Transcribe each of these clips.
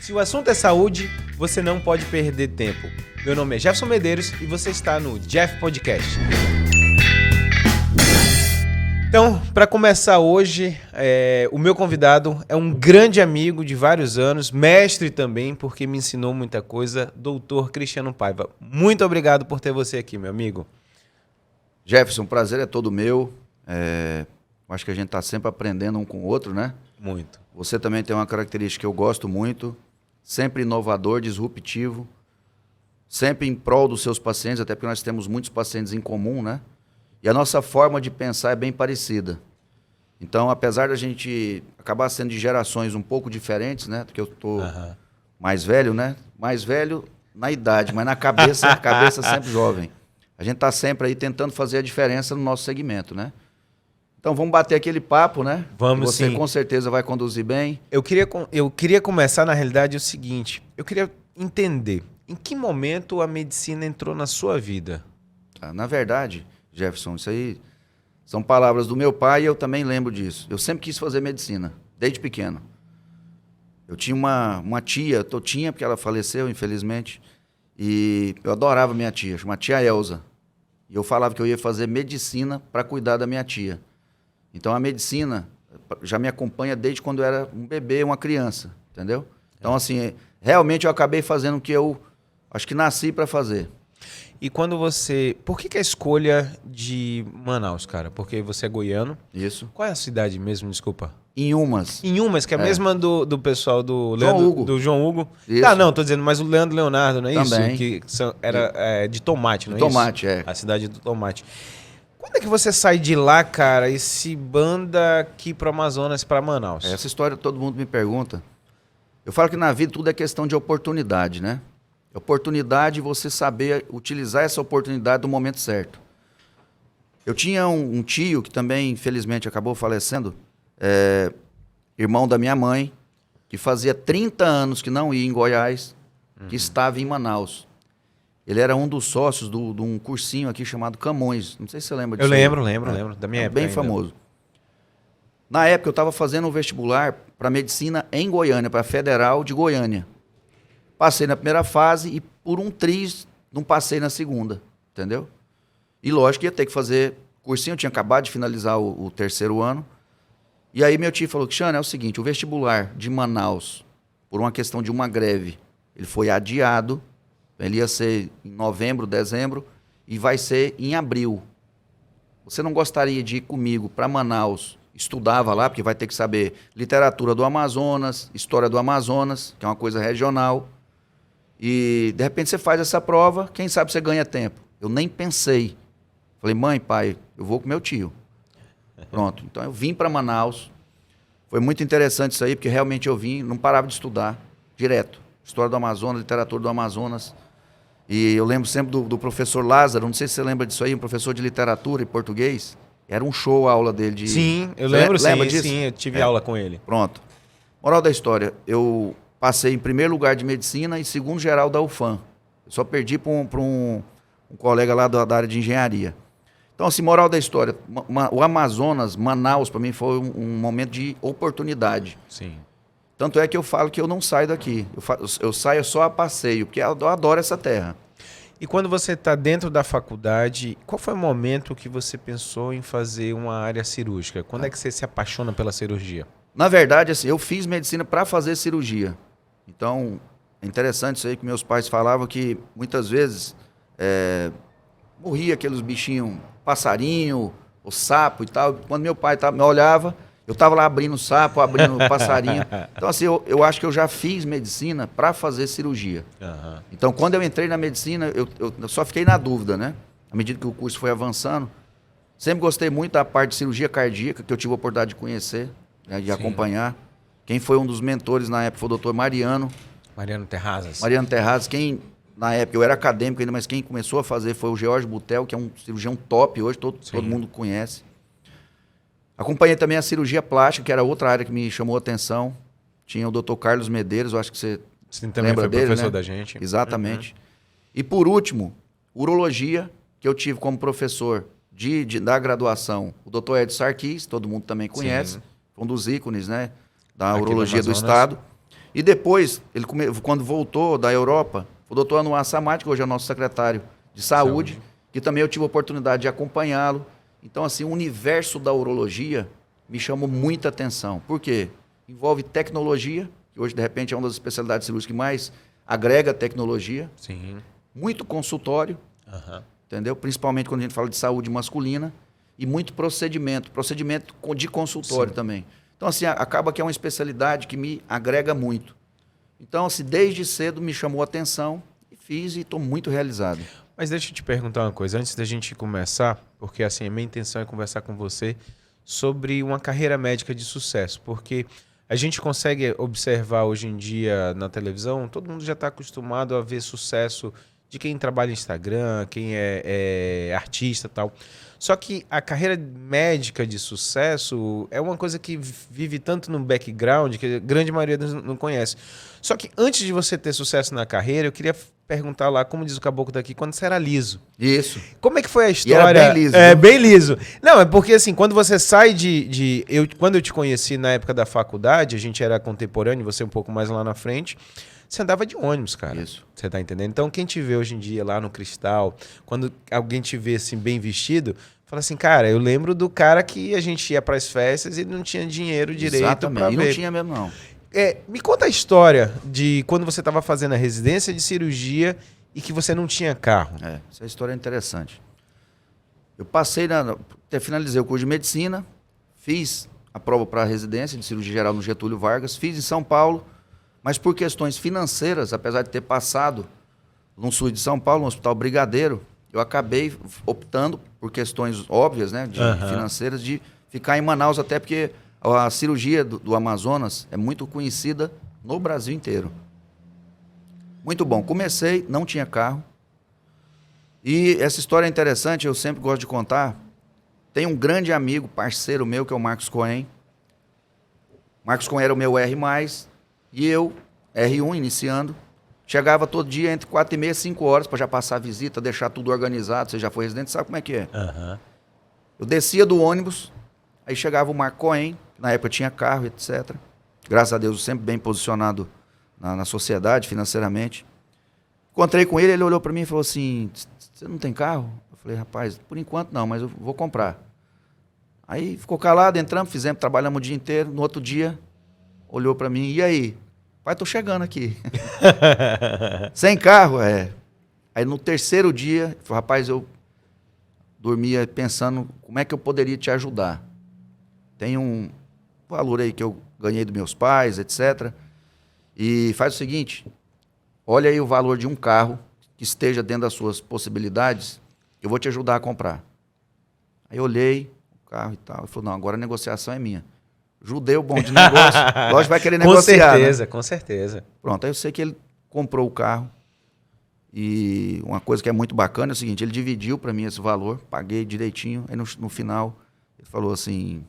Se o assunto é saúde, você não pode perder tempo. Meu nome é Jefferson Medeiros e você está no Jeff Podcast. Então, para começar hoje, o meu convidado é um grande amigo de vários anos, mestre também, porque me ensinou muita coisa, Dr. Cristiano Paiva. Muito obrigado por ter você aqui, meu amigo. Jefferson, o prazer é todo meu. Acho que a gente está sempre aprendendo um com o outro, né? Muito. Você também tem uma característica que eu gosto muito, sempre inovador, disruptivo, sempre em prol dos seus pacientes, até porque nós temos muitos pacientes em comum, né? E a nossa forma de pensar é bem parecida. Então, apesar da gente acabar sendo de gerações um pouco diferentes, né? Porque eu tô mais velho, né? Mais velho na idade, mas na cabeça, a cabeça sempre jovem. A gente está sempre aí tentando fazer a diferença no nosso segmento, né? Então, vamos bater aquele papo, né? Vamos, você sim. Com certeza vai conduzir bem. Eu queria começar, na realidade, o seguinte. Eu queria entender, em que momento a medicina entrou na sua vida? Na verdade, Jefferson, isso aí são palavras do meu pai e eu também lembro disso. Eu sempre quis fazer medicina, desde pequeno. Eu tinha uma tia, eu tinha porque ela faleceu, infelizmente, e eu adorava minha tia, chama tia Elza. E eu falava que eu ia fazer medicina para cuidar da minha tia. Então a medicina já me acompanha desde quando eu era um bebê, uma criança, entendeu? Então assim, realmente eu acabei fazendo o que eu acho que nasci para fazer. E quando você... Por que a escolha de Manaus, cara? Porque você é goiano. Isso. Qual é a cidade mesmo, desculpa? Inhumas. Inhumas, que é a mesma do pessoal do João Leandro, Hugo. Do João Hugo. Isso. Ah, não, tô dizendo, mas o Leandro Leonardo, não é Também. isso? Que era de Tomate, não é Tomate, isso? é. A cidade do Tomate. Quando é que você sai de lá, cara, e se banda aqui pro Amazonas, para Manaus? Essa história todo mundo me pergunta. Eu falo que na vida tudo é questão de oportunidade, né? Oportunidade, você saber utilizar essa oportunidade no momento certo. Eu tinha um tio que também, infelizmente, acabou falecendo, irmão da minha mãe, que fazia 30 anos que não ia em Goiás, que estava em Manaus. Ele era um dos sócios de um cursinho aqui chamado Camões. Não sei se você lembra disso. Eu lembro. Da minha época bem ainda. famoso. Na época, eu estava fazendo um vestibular para medicina em Goiânia, para a Federal de Goiânia. Passei na primeira fase e por um triz não passei na segunda, entendeu? E lógico que ia ter que fazer cursinho, eu tinha acabado de finalizar o terceiro ano. E aí meu tio falou, Cristiano, é o seguinte, o vestibular de Manaus, por uma questão de uma greve, ele foi adiado, ele ia ser em novembro, dezembro, e vai ser em abril. Você não gostaria de ir comigo para Manaus? Estudava lá, porque vai ter que saber literatura do Amazonas, história do Amazonas, que é uma coisa regional. E, de repente, você faz essa prova, quem sabe você ganha tempo. Eu nem pensei. Falei, mãe, pai, eu vou com meu tio. Pronto. Então, eu vim para Manaus. Foi muito interessante isso aí, porque realmente eu vim, não parava de estudar, direto. História do Amazonas, literatura do Amazonas. E eu lembro sempre do professor Lázaro, não sei se você lembra disso aí, um professor de literatura e português. Era um show a aula dele de... Sim, eu lembro, lembra disso? Sim, eu tive aula com ele. Pronto. Moral da história, eu passei em primeiro lugar de medicina e segundo geral da UFAM. Eu só perdi para um colega lá da área de engenharia. Então, assim, moral da história, o Amazonas, Manaus, para mim foi um momento de oportunidade. Sim. Tanto é que eu falo que eu não saio daqui. Eu saio só a passeio, porque eu adoro essa terra. E quando você está dentro da faculdade, qual foi o momento que você pensou em fazer uma área cirúrgica? Quando é que você se apaixona pela cirurgia? Na verdade, assim, eu fiz medicina para fazer cirurgia. Então, é interessante isso aí que meus pais falavam que muitas vezes morria aqueles bichinhos, passarinho, o sapo e tal. Quando meu pai me olhava, eu estava lá abrindo sapo, abrindo passarinho. Então, assim, eu acho que eu já fiz medicina para fazer cirurgia. Uhum. Então, quando eu entrei na medicina, eu só fiquei na dúvida, né? À medida que o curso foi avançando. Sempre gostei muito da parte de cirurgia cardíaca, que eu tive a oportunidade de conhecer, né, de acompanhar. Quem foi um dos mentores na época foi o doutor Mariano. Mariano Terrazas. Mariano Terrazas. Na época, eu era acadêmico ainda, mas quem começou a fazer foi o George Butel, que é um cirurgião top hoje, todo mundo conhece. Acompanhei também a cirurgia plástica, que era outra área que me chamou a atenção. Tinha o Dr. Carlos Medeiros, eu acho que você também lembra foi dele, professor né? da gente. Exatamente. E por último, urologia, que eu tive como professor da graduação, o Dr. Edson Sarkis, todo mundo também conhece, um dos ícones, né, da urologia do estado. E depois, quando voltou da Europa, o doutor Anuar Samad, que hoje é o nosso secretário de saúde, que também eu tive a oportunidade de acompanhá-lo. Então, assim, o universo da urologia me chamou muita atenção. Por quê? Envolve tecnologia, que hoje, de repente, é uma das especialidades cirúrgicas que mais agrega tecnologia. Sim. Muito consultório, entendeu? Principalmente quando a gente fala de saúde masculina. E muito procedimento de consultório também. Então, assim, acaba que é uma especialidade que me agrega muito. Então, assim, desde cedo me chamou a atenção e fiz e estou muito realizado. Mas deixa eu te perguntar uma coisa, antes da gente começar, porque assim, a minha intenção é conversar com você sobre uma carreira médica de sucesso, porque a gente consegue observar hoje em dia na televisão, todo mundo já está acostumado a ver sucesso de quem trabalha no Instagram, quem é artista e tal. Só que a carreira médica de sucesso é uma coisa que vive tanto no background que a grande maioria não conhece. Só que antes de você ter sucesso na carreira, eu queria perguntar lá, como diz o caboclo daqui, quando você era liso. Isso. Como é que foi a história? E era bem liso. É, bem liso. Não, é porque assim, quando você sai quando eu te conheci na época da faculdade, a gente era contemporâneo, você um pouco mais lá na frente, você andava de ônibus, cara. Isso. Você tá entendendo? Então, quem te vê hoje em dia lá no Cristal, quando alguém te vê assim, bem vestido, fala assim, cara, eu lembro do cara que a gente ia pras festas e não tinha dinheiro direito pra ver. E não tinha mesmo, não. Me conta a história de quando você estava fazendo a residência de cirurgia e que você não tinha carro. Essa história é interessante. Eu passei, até finalizei o curso de medicina, fiz a prova para a residência de cirurgia geral no Getúlio Vargas, fiz em São Paulo, mas por questões financeiras, apesar de ter passado no sul de São Paulo, no Hospital Brigadeiro, eu acabei optando, por questões óbvias, né, financeiras, de ficar em Manaus, até porque a cirurgia do Amazonas é muito conhecida no Brasil inteiro. Muito bom. Comecei, não tinha carro. E essa história é interessante, eu sempre gosto de contar. Tem um grande amigo, parceiro meu, que é o Marcos Cohen. Marcos Cohen era o meu R+, e eu, R1, iniciando. Chegava todo dia entre 4h30 e 5 horas para já passar a visita, deixar tudo organizado. Você já foi residente, sabe como é que é. Eu descia do ônibus, aí chegava o Marco Cohen, que na época tinha carro, etc. Graças a Deus, sempre bem posicionado na sociedade, financeiramente. Encontrei com ele, ele olhou para mim e falou assim, você não tem carro? Eu falei, rapaz, por enquanto não, mas eu vou comprar. Aí ficou calado, entramos, trabalhamos o dia inteiro. No outro dia, olhou para mim, e aí? Pai, tô chegando aqui. Sem carro, Aí no terceiro dia, ele falou, rapaz, eu dormia pensando como é que eu poderia te ajudar. Tem um valor aí que eu ganhei dos meus pais, etc. E faz o seguinte, olha aí o valor de um carro que esteja dentro das suas possibilidades, eu vou te ajudar a comprar. Aí eu olhei o carro e tal, ele falou, não, agora a negociação é minha. Judeu, bom de negócio, lógico vai querer negociar. Com certeza, né? Com certeza. Pronto, aí eu sei que ele comprou o carro e uma coisa que é muito bacana é o seguinte, ele dividiu para mim esse valor, paguei direitinho, aí no final ele falou assim,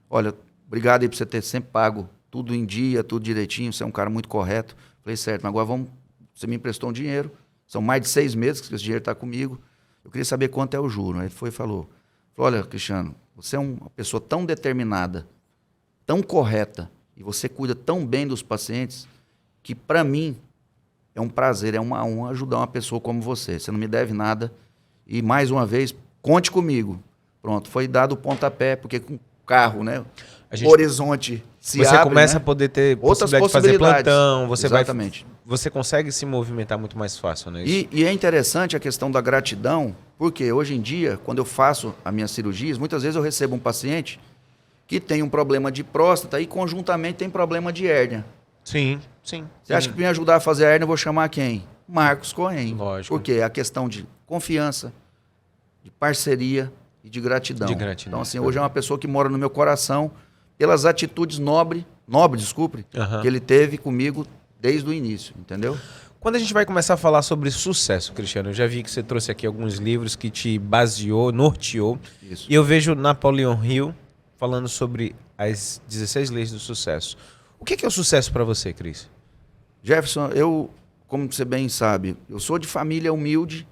olha, obrigado aí por você ter sempre pago tudo em dia, tudo direitinho, você é um cara muito correto. Falei, certo, mas agora você me emprestou um dinheiro, são mais de 6 meses que esse dinheiro está comigo, eu queria saber quanto é o juro. Aí ele foi e falou, olha, Cristiano, você é uma pessoa tão determinada, tão correta, e você cuida tão bem dos pacientes, que para mim é um prazer, é uma honra ajudar uma pessoa como você. Você não me deve nada, e mais uma vez, conte comigo. Pronto, foi dado o pontapé, porque com carro, né? O horizonte se abre, começa, né? a poder ter Outras possibilidade de fazer plantão, Exatamente. Você consegue se movimentar muito mais fácil, né? E é interessante a questão da gratidão, porque hoje em dia, quando eu faço as minhas cirurgias, muitas vezes eu recebo um paciente que tem um problema de próstata e conjuntamente tem problema de hérnia. Sim. Você acha que para me ajudar a fazer a hérnia eu vou chamar quem? Marcos Cohen. Lógico. Porque é a questão de confiança, de parceria e de gratidão. Então, assim, hoje é uma pessoa que mora no meu coração pelas atitudes nobres, que ele teve comigo desde o início, entendeu? Quando a gente vai começar a falar sobre sucesso, Cristiano, eu já vi que você trouxe aqui alguns livros que te baseou, norteou. Isso. E eu vejo Napoleon Hill falando sobre as 16 leis do sucesso. O que é o sucesso para você, Cris? Jefferson, como você bem sabe, eu sou de família humilde,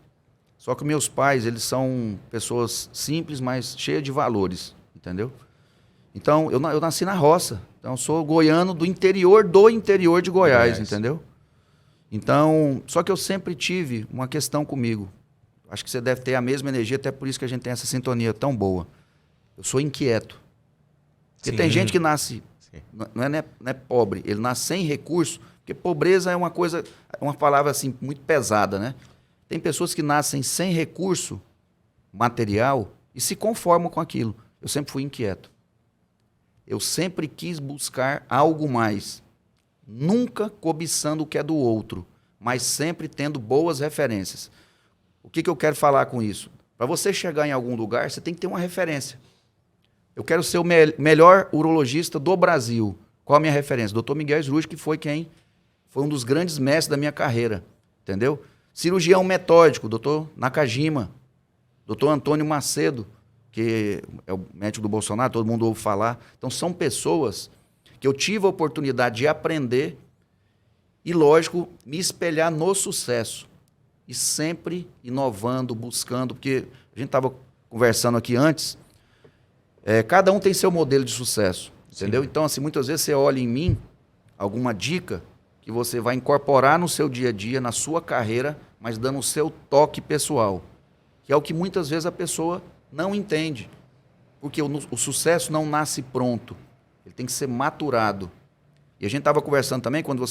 só que meus pais, eles são pessoas simples, mas cheias de valores, entendeu? Então, eu nasci na roça. Então, eu sou goiano do interior de Goiás, entendeu? Então, só que eu sempre tive uma questão comigo. Acho que você deve ter a mesma energia, até por isso que a gente tem essa sintonia tão boa. Eu sou inquieto. Porque tem gente que nasce, não é pobre, ele nasce sem recurso, porque pobreza é uma coisa, uma palavra assim, muito pesada, né? Tem pessoas que nascem sem recurso material e se conformam com aquilo. Eu sempre fui inquieto. Eu sempre quis buscar algo mais. Nunca cobiçando o que é do outro, mas sempre tendo boas referências. O que eu quero falar com isso? Para você chegar em algum lugar, você tem que ter uma referência. Eu quero ser o melhor urologista do Brasil. Qual a minha referência? Dr. Miguel Srucci, que foi um dos grandes mestres da minha carreira. Entendeu? Cirurgião metódico, Dr. Nakajima, Dr. Antônio Macedo, que é o médico do Bolsonaro, todo mundo ouve falar. Então, são pessoas que eu tive a oportunidade de aprender e, lógico, me espelhar no sucesso. E sempre inovando, buscando, porque a gente estava conversando aqui antes, cada um tem seu modelo de sucesso, entendeu? Então, assim, muitas vezes você olha em mim alguma dica que você vai incorporar no seu dia a dia, na sua carreira, mas dando o seu toque pessoal, que é o que muitas vezes a pessoa não entende, porque o sucesso não nasce pronto, ele tem que ser maturado. E a gente estava conversando também, quando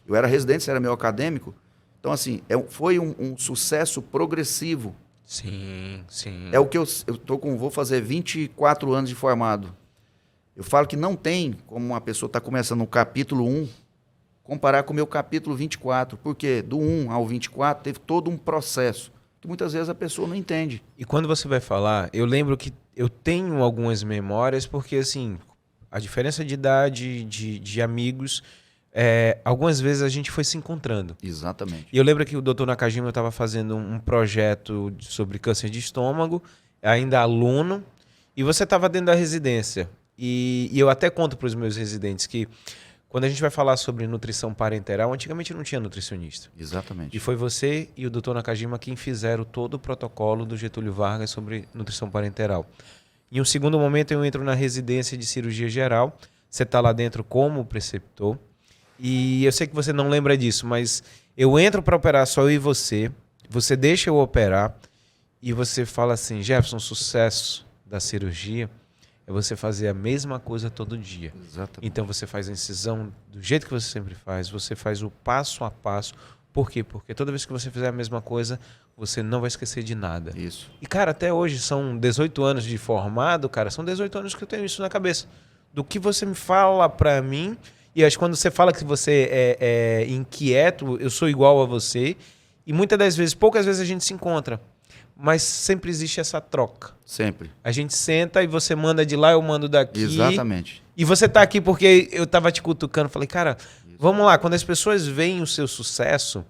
eu era residente, você era meu acadêmico, então assim, foi um sucesso progressivo. Sim, sim. É o que vou fazer 24 anos de formado. Eu falo que não tem como uma pessoa estar começando no capítulo 1, comparar com o meu capítulo 24, porque do 1 ao 24 teve todo um processo, que muitas vezes a pessoa não entende. E quando você vai falar, eu lembro que eu tenho algumas memórias, porque assim, a diferença de idade, de amigos, algumas vezes a gente foi se encontrando. Exatamente. E eu lembro que o Dr. Nakajima estava fazendo um projeto sobre câncer de estômago, ainda aluno, e você estava dentro da residência. E eu até conto para os meus residentes que quando a gente vai falar sobre nutrição parenteral, antigamente não tinha nutricionista. Exatamente. E foi você e o Dr. Nakajima quem fizeram todo o protocolo do Getúlio Vargas sobre nutrição parenteral. Em um segundo momento eu entro na residência de cirurgia geral, você está lá dentro como preceptor, e eu sei que você não lembra disso, mas eu entro para operar só eu e você deixa eu operar, e você fala assim, Jefferson, sucesso da cirurgia é você fazer a mesma coisa todo dia. Exatamente. Então você faz a incisão do jeito que você sempre faz, você faz o passo a passo. Por quê? Porque toda vez que você fizer a mesma coisa, você não vai esquecer de nada. Isso. E, cara, até hoje são 18 anos de formado, cara, são 18 anos que eu tenho isso na cabeça. Do que você me fala pra mim, e acho que quando você fala que você é inquieto, eu sou igual a você, e muitas das vezes, poucas vezes a gente se encontra. Mas sempre existe essa troca. Sempre. A gente senta e você manda de lá, eu mando daqui. Exatamente. E você tá aqui porque eu tava te cutucando. Falei, cara, vamos lá. Quando as pessoas veem o seu sucesso,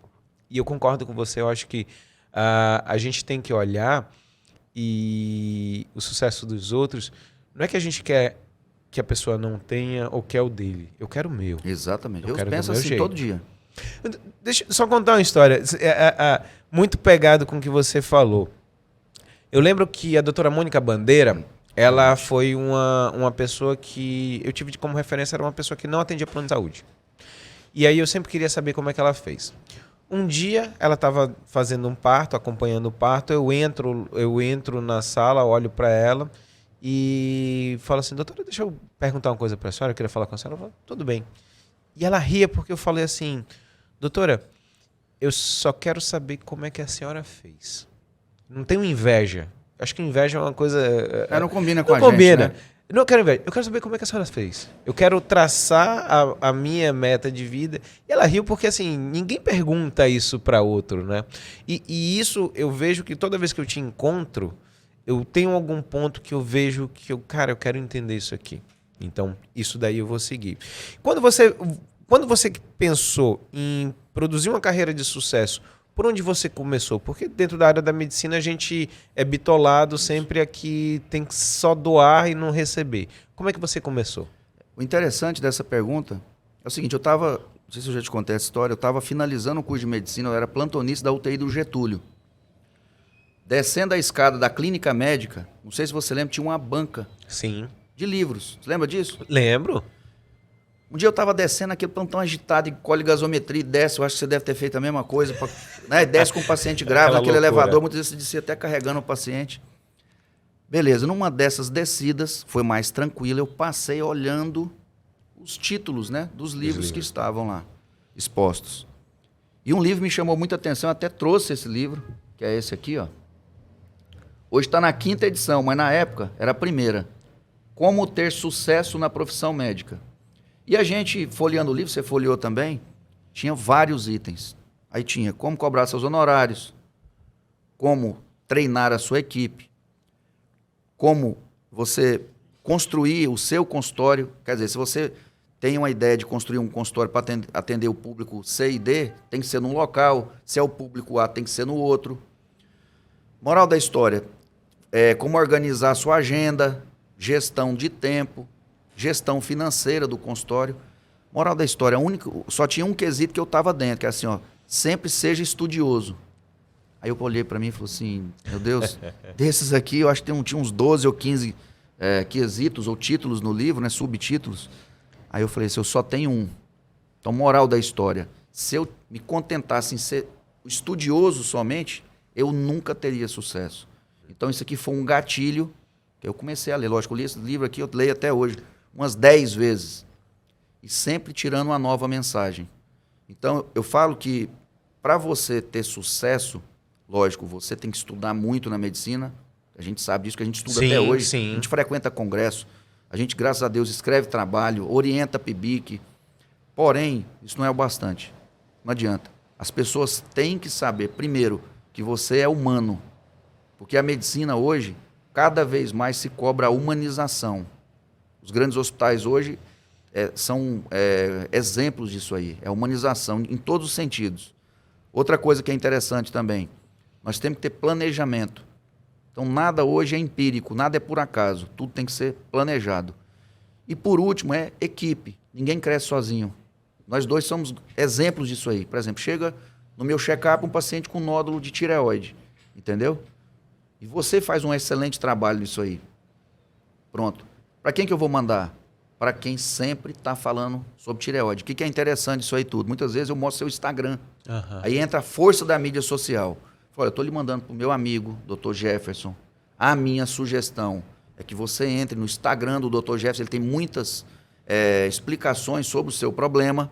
e eu concordo com você, eu acho que a gente tem que olhar e o sucesso dos outros, não é que a gente quer que a pessoa não tenha ou quer o dele. Eu quero o meu. Exatamente. Eu quero penso do meu assim jeito. todo dia. Deixa eu só contar uma história. Muito pegado com o que você falou. Eu lembro que a doutora Mônica Bandeira, ela foi uma pessoa que eu tive como referência, era uma pessoa que não atendia plano de saúde. E aí eu sempre queria saber como é que ela fez. Um dia ela estava fazendo um parto, acompanhando o parto, eu entro na sala, olho para ela e falo assim, doutora, deixa eu perguntar uma coisa para a senhora, eu queria falar com a senhora. Ela falou, tudo bem. E ela ria porque eu falei assim, doutora, eu só quero saber como é que a senhora fez. Não tenho inveja. Acho que inveja é uma coisa... Não combina com não a combina. gente, né? Eu não quero inveja. Eu quero saber como é que a senhora fez. Eu quero traçar a minha meta de vida. E ela riu porque, assim, ninguém pergunta isso para outro, né? E isso eu vejo que toda vez que eu te encontro, eu tenho algum ponto que eu vejo que eu quero entender isso aqui. Então, isso daí eu vou seguir. Quando você pensou em produzir uma carreira de sucesso, por onde você começou? Porque dentro da área da medicina a gente é bitolado sempre aqui, tem que só doar e não receber. Como é que você começou? O interessante dessa pergunta é o seguinte, não sei se eu já te contei essa história, eu estava finalizando o curso de medicina, eu era plantonista da UTI do Getúlio. Descendo a escada da clínica médica, não sei se você lembra, tinha uma banca. Sim. de livros. Você lembra disso? Lembro. Um dia eu estava descendo aquele plantão agitado, colhe gasometria e desce. Eu acho que você deve ter feito a mesma coisa. Né? Desce com o paciente grave Aquela naquele loucura. elevador. Muitas vezes você descia até carregando o paciente. Beleza, numa dessas descidas, foi mais tranquila, eu passei olhando os títulos, né, dos livros que estavam lá expostos. E um livro me chamou muita atenção, eu até trouxe esse livro, que é esse aqui, ó. Hoje está na 5ª edição, mas na época era a primeira. Como ter sucesso na profissão médica. E a gente, folheando o livro, você folheou também, tinha vários itens. Aí tinha como cobrar seus honorários, como treinar a sua equipe, como você construir o seu consultório. Quer dizer, se você tem uma ideia de construir um consultório para atender o público C e D, tem que ser num local. Se é o público A, tem que ser no outro. Moral da história, como organizar a sua agenda, gestão de tempo, gestão financeira do consultório. Moral da história, só tinha um quesito que eu estava dentro, que é assim, ó, sempre seja estudioso. Aí eu olhei para mim e falei assim, meu Deus, desses aqui eu acho que tinha uns 12 ou 15 quesitos ou títulos no livro, né, subtítulos. Aí eu falei assim, eu só tenho um. Então, moral da história, se eu me contentasse em ser estudioso somente, eu nunca teria sucesso. Então, isso aqui foi um gatilho que eu comecei a ler. Lógico, eu li esse livro aqui, eu leio até hoje, umas 10 vezes. E sempre tirando uma nova mensagem. Então, eu falo que para você ter sucesso, lógico, você tem que estudar muito na medicina. A gente sabe disso, que a gente estuda até hoje. Sim. A gente frequenta congresso. A gente, graças a Deus, escreve trabalho, orienta PIBIC. Porém, isso não é o bastante. Não adianta. As pessoas têm que saber, primeiro, que você é humano. Porque a medicina hoje, cada vez mais se cobra a humanização. Os grandes hospitais hoje são exemplos disso aí. É humanização em todos os sentidos. Outra coisa que é interessante também, nós temos que ter planejamento. Então, nada hoje é empírico, nada é por acaso. Tudo tem que ser planejado. E, por último, é equipe. Ninguém cresce sozinho. Nós dois somos exemplos disso aí. Por exemplo, chega no meu check-up um paciente com nódulo de tireoide. Entendeu? E você faz um excelente trabalho nisso aí. Pronto. Para quem que eu vou mandar? Para quem sempre está falando sobre tireoide. O que é interessante isso aí tudo? Muitas vezes eu mostro seu Instagram. Uhum. Aí entra a força da mídia social. Olha, eu estou lhe mandando para o meu amigo, Dr. Jefferson. A minha sugestão é que você entre no Instagram do Dr. Jefferson. Ele tem muitas explicações sobre o seu problema.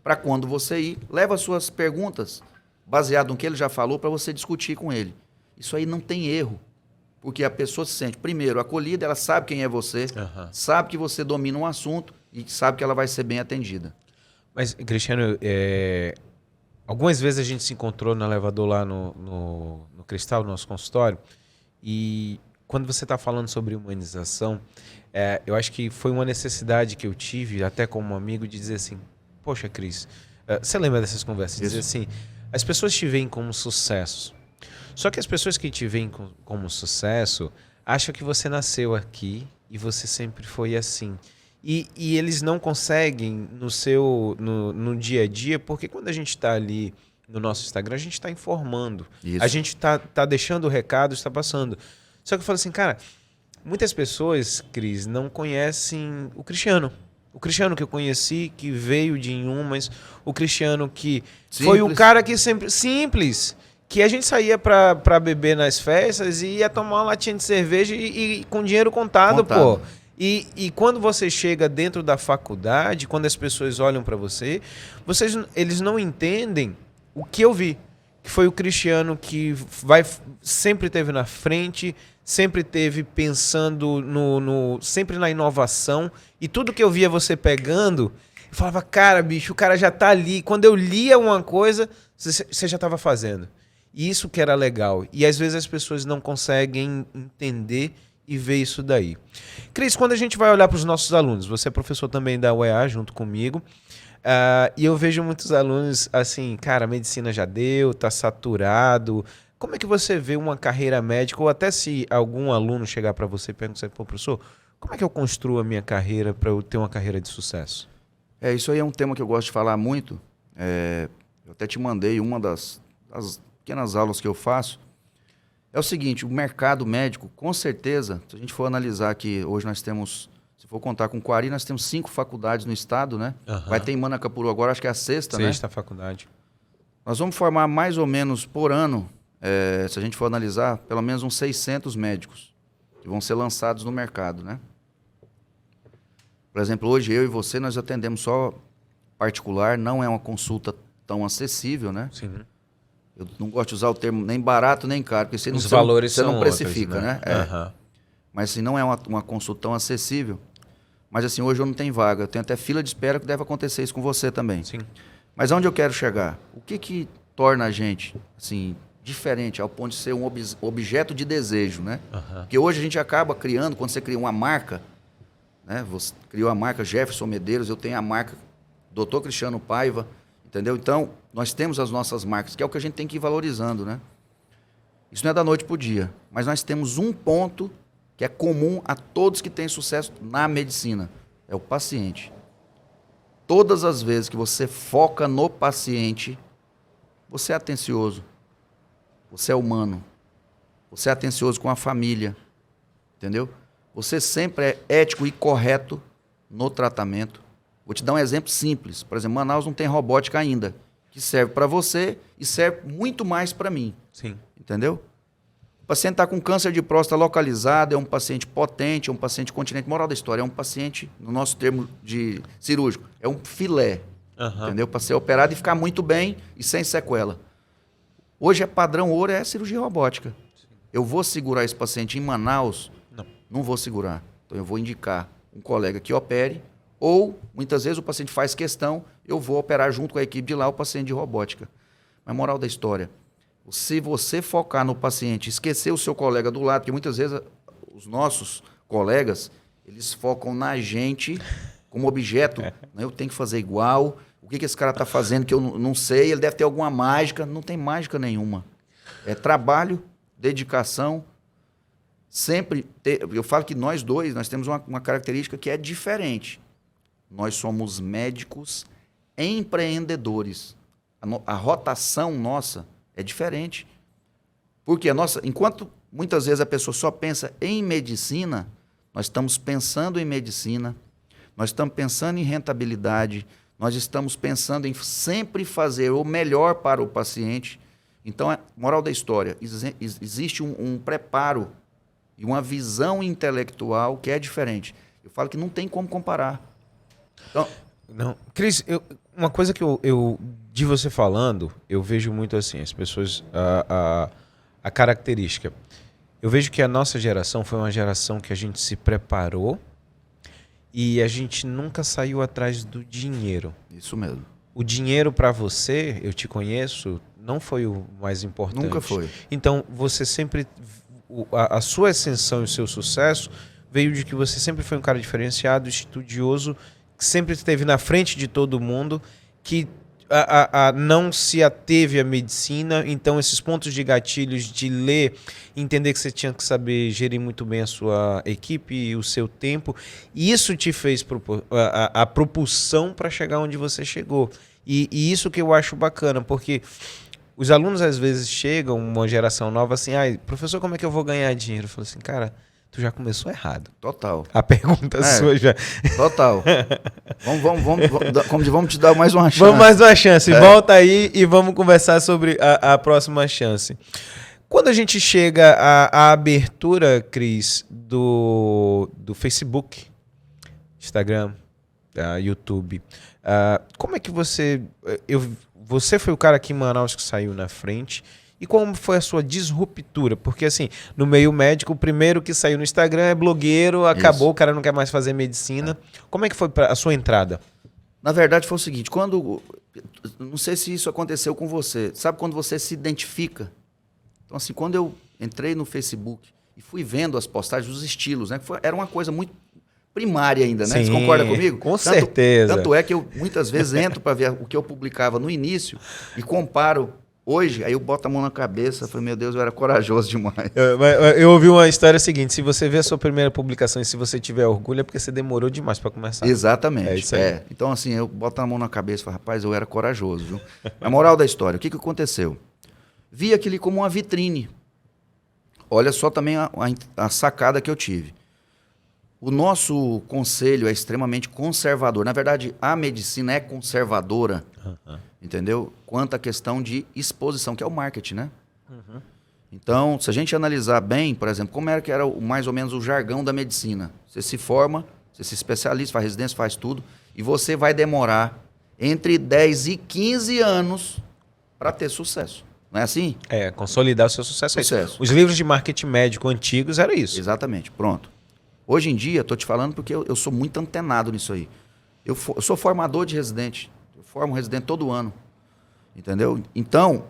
Para quando você ir, leva as suas perguntas, baseado no que ele já falou, para você discutir com ele. Isso aí não tem erro. Porque a pessoa se sente, primeiro, acolhida, ela sabe quem é você, sabe que você domina um assunto e sabe que ela vai ser bem atendida. Mas, Cristiano, algumas vezes a gente se encontrou no elevador lá no Cristal, no nosso consultório, e quando você está falando sobre humanização, eu acho que foi uma necessidade que eu tive, até como amigo, de dizer assim, poxa, Cris, você lembra dessas conversas? Dizer assim, as pessoas te veem como sucesso. Só que as pessoas que te veem como sucesso acham que você nasceu aqui e você sempre foi assim. E eles não conseguem no dia a dia, porque quando a gente está ali no nosso Instagram, a gente está informando. Isso. A gente tá deixando o recado, está passando. Só que eu falo assim, cara, muitas pessoas, Cris, não conhecem o Cristiano. O Cristiano que eu conheci, que veio de Inhumas, o Cristiano que foi o cara que sempre... Simples. Que a gente saía pra beber nas festas e ia tomar uma latinha de cerveja e com dinheiro contado, pô. E quando você chega dentro da faculdade, quando as pessoas olham pra você, eles não entendem o que eu vi. Que foi o Cristiano que sempre esteve na frente, sempre esteve pensando sempre na inovação. E tudo que eu via você pegando, eu falava, cara, bicho, o cara já tá ali. Quando eu lia uma coisa, você já estava fazendo. E isso que era legal. E às vezes as pessoas não conseguem entender e ver isso daí. Cris, quando a gente vai olhar para os nossos alunos, você é professor também da UEA junto comigo, e eu vejo muitos alunos assim, cara, a medicina já deu, tá saturado. Como é que você vê uma carreira médica, ou até se algum aluno chegar para você e perguntar, pô, professor, como é que eu construo a minha carreira para eu ter uma carreira de sucesso? Isso aí é um tema que eu gosto de falar muito. Eu até te mandei uma das pequenas aulas que eu faço. É o seguinte, o mercado médico, com certeza, se a gente for analisar que hoje nós temos Se for contar com Coari, nós temos 5 faculdades no estado, né? Vai ter em Manacapuru agora, acho que é a 6ª, né? 6ª faculdade. Nós vamos formar mais ou menos por ano, se a gente for analisar, pelo menos uns 600 médicos que vão ser lançados no mercado, né? Por exemplo, hoje eu e você, nós atendemos só particular, não é uma consulta tão acessível, né? Sim. Eu não gosto de usar o termo nem barato nem caro, porque Os valores você são não precifica, outros, né? Mas assim, não é uma consulta tão acessível. Mas assim, hoje eu não tenho vaga, eu tenho até fila de espera, que deve acontecer isso com você também. Sim. Mas aonde eu quero chegar? O que torna a gente, assim, diferente ao ponto de ser um objeto de desejo, né? Porque hoje a gente acaba criando, quando você cria uma marca, né? Você criou a marca Jefferson Medeiros, eu tenho a marca Dr. Cristiano Paiva, entendeu? Então, nós temos as nossas marcas, que é o que a gente tem que ir valorizando, né? Isso não é da noite para o dia, mas nós temos um ponto que é comum a todos que têm sucesso na medicina, é o paciente. Todas as vezes que você foca no paciente, você é atencioso, você é humano, você é atencioso com a família, entendeu? Você sempre é ético e correto no tratamento. Vou te dar um exemplo simples. Por exemplo, Manaus não tem robótica ainda, que serve para você e serve muito mais para mim. Sim. Entendeu? O paciente está com câncer de próstata localizado, é um paciente potente, é um paciente continente. Moral da história, é um paciente, no nosso termo de cirúrgico, é um filé. Entendeu? Para ser operado e ficar muito bem e sem sequela. Hoje é padrão ouro, é cirurgia robótica. Sim. Eu vou segurar esse paciente em Manaus? Não vou segurar. Então eu vou indicar um colega que opere, ou muitas vezes o paciente faz questão, eu vou operar junto com a equipe de lá o paciente de robótica. Mas moral da história, se você focar no paciente, esquecer o seu colega do lado, porque muitas vezes os nossos colegas, eles focam na gente como objeto. Né? Eu tenho que fazer igual, o que esse cara está fazendo que eu não sei, ele deve ter alguma mágica. Não tem mágica nenhuma. É trabalho, dedicação, sempre eu falo que nós dois, nós temos uma característica que é diferente. Nós somos médicos empreendedores. A rotação nossa é diferente. Porque enquanto muitas vezes a pessoa só pensa em medicina, nós estamos pensando em medicina, nós estamos pensando em rentabilidade, nós estamos pensando em sempre fazer o melhor para o paciente. Então, moral da história, existe um preparo e uma visão intelectual que é diferente. Eu falo que não tem como comparar. Então, não. Cris, uma coisa que eu de você falando, eu vejo muito assim, as pessoas, a característica. Eu vejo que a nossa geração foi uma geração que a gente se preparou e a gente nunca saiu atrás do dinheiro. Isso mesmo. O dinheiro para você, eu te conheço, não foi o mais importante. Nunca foi. Então, você sempre... A sua ascensão e o seu sucesso veio de que você sempre foi um cara diferenciado, estudioso, que sempre esteve na frente de todo mundo, que não se ateve à medicina. Então, esses pontos de gatilhos de ler, entender que você tinha que saber gerir muito bem a sua equipe e o seu tempo, e isso te fez a propulsão para chegar onde você chegou. E isso que eu acho bacana, porque os alunos às vezes chegam, uma geração nova, assim, professor, como é que eu vou ganhar dinheiro? Eu falo assim, cara, tu já começou errado. Total. A pergunta sua já. Total. Vamos te dar mais uma chance. Vamos mais uma chance. Volta aí e vamos conversar sobre a próxima chance. Quando a gente chega à abertura, Cris, do Facebook, Instagram, YouTube, como é que você... Você foi o cara aqui em Manaus que saiu na frente. E como foi a sua disruptura? Porque, assim, no meio médico, o primeiro que saiu no Instagram é blogueiro, acabou, o cara não quer mais fazer medicina. Como é que foi a sua entrada? Na verdade, foi o seguinte, não sei se isso aconteceu com você. Sabe quando você se identifica? Então, assim, quando eu entrei no Facebook e fui vendo as postagens, os estilos, né? Era uma coisa muito primária ainda, né? Sim, você concorda comigo? Com certeza. Tanto é que eu muitas vezes entro para ver o que eu publicava no início e comparo hoje, aí eu boto a mão na cabeça, falei, meu Deus, eu era corajoso demais. Eu ouvi uma história seguinte, se você vê a sua primeira publicação e se você tiver orgulho, é porque você demorou demais para começar. Exatamente. É isso aí. Então, assim, eu boto a mão na cabeça e falo, rapaz, eu era corajoso, viu? A moral da história, o que aconteceu? Vi aquilo como uma vitrine. Olha só também a sacada que eu tive. O nosso conselho é extremamente conservador. Na verdade, a medicina é conservadora, entendeu? Quanto à questão de exposição, que é o marketing, né? Então, se a gente analisar bem, por exemplo, como era que era mais ou menos o jargão da medicina. Você se forma, você se especializa, faz residência, faz tudo, e você vai demorar entre 10 e 15 anos para ter sucesso. Não é assim? Consolidar o seu sucesso. Sucesso. Os livros de marketing médico antigos era isso. Exatamente, pronto. Hoje em dia, estou te falando porque eu sou muito antenado nisso aí. Eu sou formador de residente. Eu formo residente todo ano. Entendeu? Então,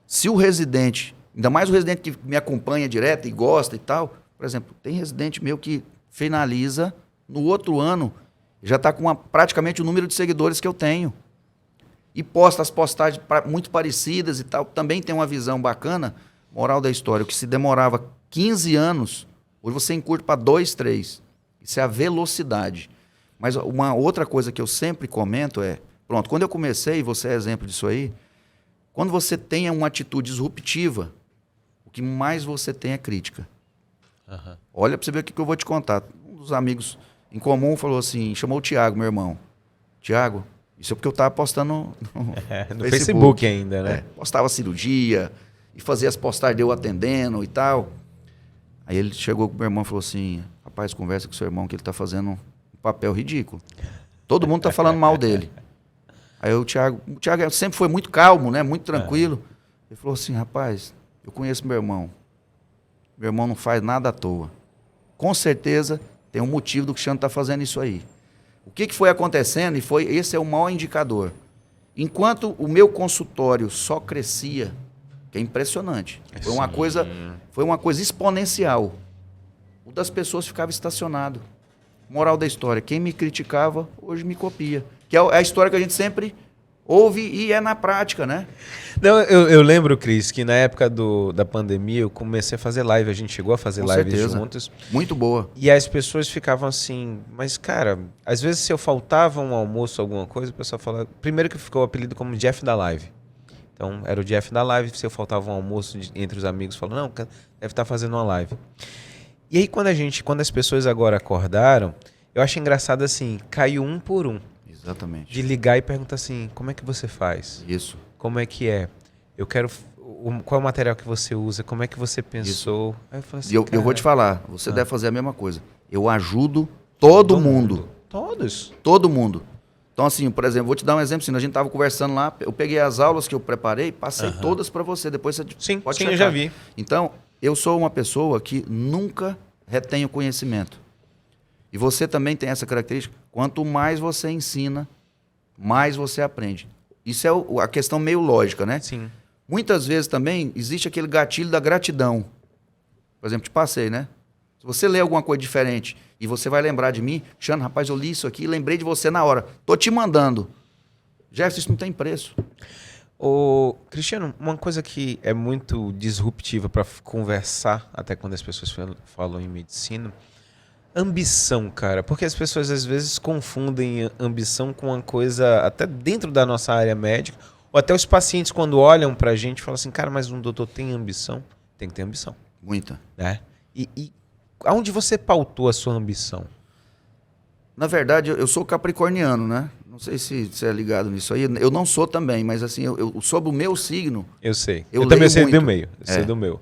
se o residente, ainda mais o residente que me acompanha direto e gosta e tal, por exemplo, tem residente meu que finaliza no outro ano, já está com praticamente o número de seguidores que eu tenho. E posta as postagens muito parecidas e tal. Também tem uma visão bacana. Moral da história, o que se demorava 15 anos, hoje você encurta para 2, 3. Isso é a velocidade. Mas uma outra coisa que eu sempre comento é, pronto, quando eu comecei, você é exemplo disso aí, quando você tem uma atitude disruptiva, o que mais você tem é crítica. Olha para você ver o que eu vou te contar. Um dos amigos em comum falou assim, chamou o Tiago, meu irmão. Tiago, isso é porque eu estava postando no Facebook ainda, né? Postava cirurgia e fazia as postagens de eu atendendo e tal. Aí ele chegou com o meu irmão e falou assim, rapaz, conversa com o seu irmão que ele está fazendo um papel ridículo. Todo mundo está falando mal dele. Aí o Thiago sempre foi muito calmo, né? Muito tranquilo. Ele falou assim, rapaz, eu conheço meu irmão. Meu irmão não faz nada à toa. Com certeza tem um motivo do Cristiano está fazendo isso aí. O que foi acontecendo, esse é o maior indicador. Enquanto o meu consultório só crescia, que é impressionante, foi uma coisa exponencial. O das pessoas ficava estacionado. Moral da história, quem me criticava, hoje me copia. Que é a história que a gente sempre ouve e é na prática, né? Não, eu lembro, Cris, que na época da pandemia eu comecei a fazer live, a gente chegou a fazer lives juntos. Muito boa. E as pessoas ficavam assim, mas cara, às vezes se eu faltava um almoço, alguma coisa, o pessoal falava... Primeiro que ficou o apelido como Jeff da Live. Então era o Jeff da Live, se eu faltava um almoço entre os amigos, falando, não, deve estar fazendo uma live. E aí quando as pessoas agora acordaram, eu acho engraçado assim, caiu um por um. Exatamente. De ligar e perguntar assim, como é que você faz? Isso. Como é que é? Eu quero... Qual é o material que você usa? Como é que você pensou? Aí eu falei assim, eu vou te falar, você deve fazer a mesma coisa. Eu ajudo todo mundo. Todos? Todo mundo. Então assim, por exemplo, vou te dar um exemplo. Assim, a gente estava conversando lá, eu peguei as aulas que eu preparei, passei todas para você. Depois você pode checar. Eu já vi. Então, eu sou uma pessoa que nunca retém o conhecimento. E você também tem essa característica. Quanto mais você ensina, mais você aprende. Isso é a questão meio lógica, né? Sim. Muitas vezes também existe aquele gatilho da gratidão. Por exemplo, te passei, né? Se você lê alguma coisa diferente e você vai lembrar de mim, Xano, rapaz, eu li isso aqui e lembrei de você na hora. Tô te mandando. Jefferson, isso não tem preço. Ô, Cristiano, uma coisa que é muito disruptiva para conversar, até quando as pessoas falam em medicina, ambição, cara. Porque as pessoas às vezes confundem ambição com uma coisa até dentro da nossa área médica, ou até os pacientes quando olham pra gente falam assim, cara, mas um doutor tem ambição? Tem que ter ambição. Muita. Né? E aonde você pautou a sua ambição? Na verdade, eu sou capricorniano, né? Não sei se você é ligado nisso aí. Eu não sou também, mas assim, sobre o meu signo... Eu sei. Eu também sei muito. do meio. Eu sei do meu.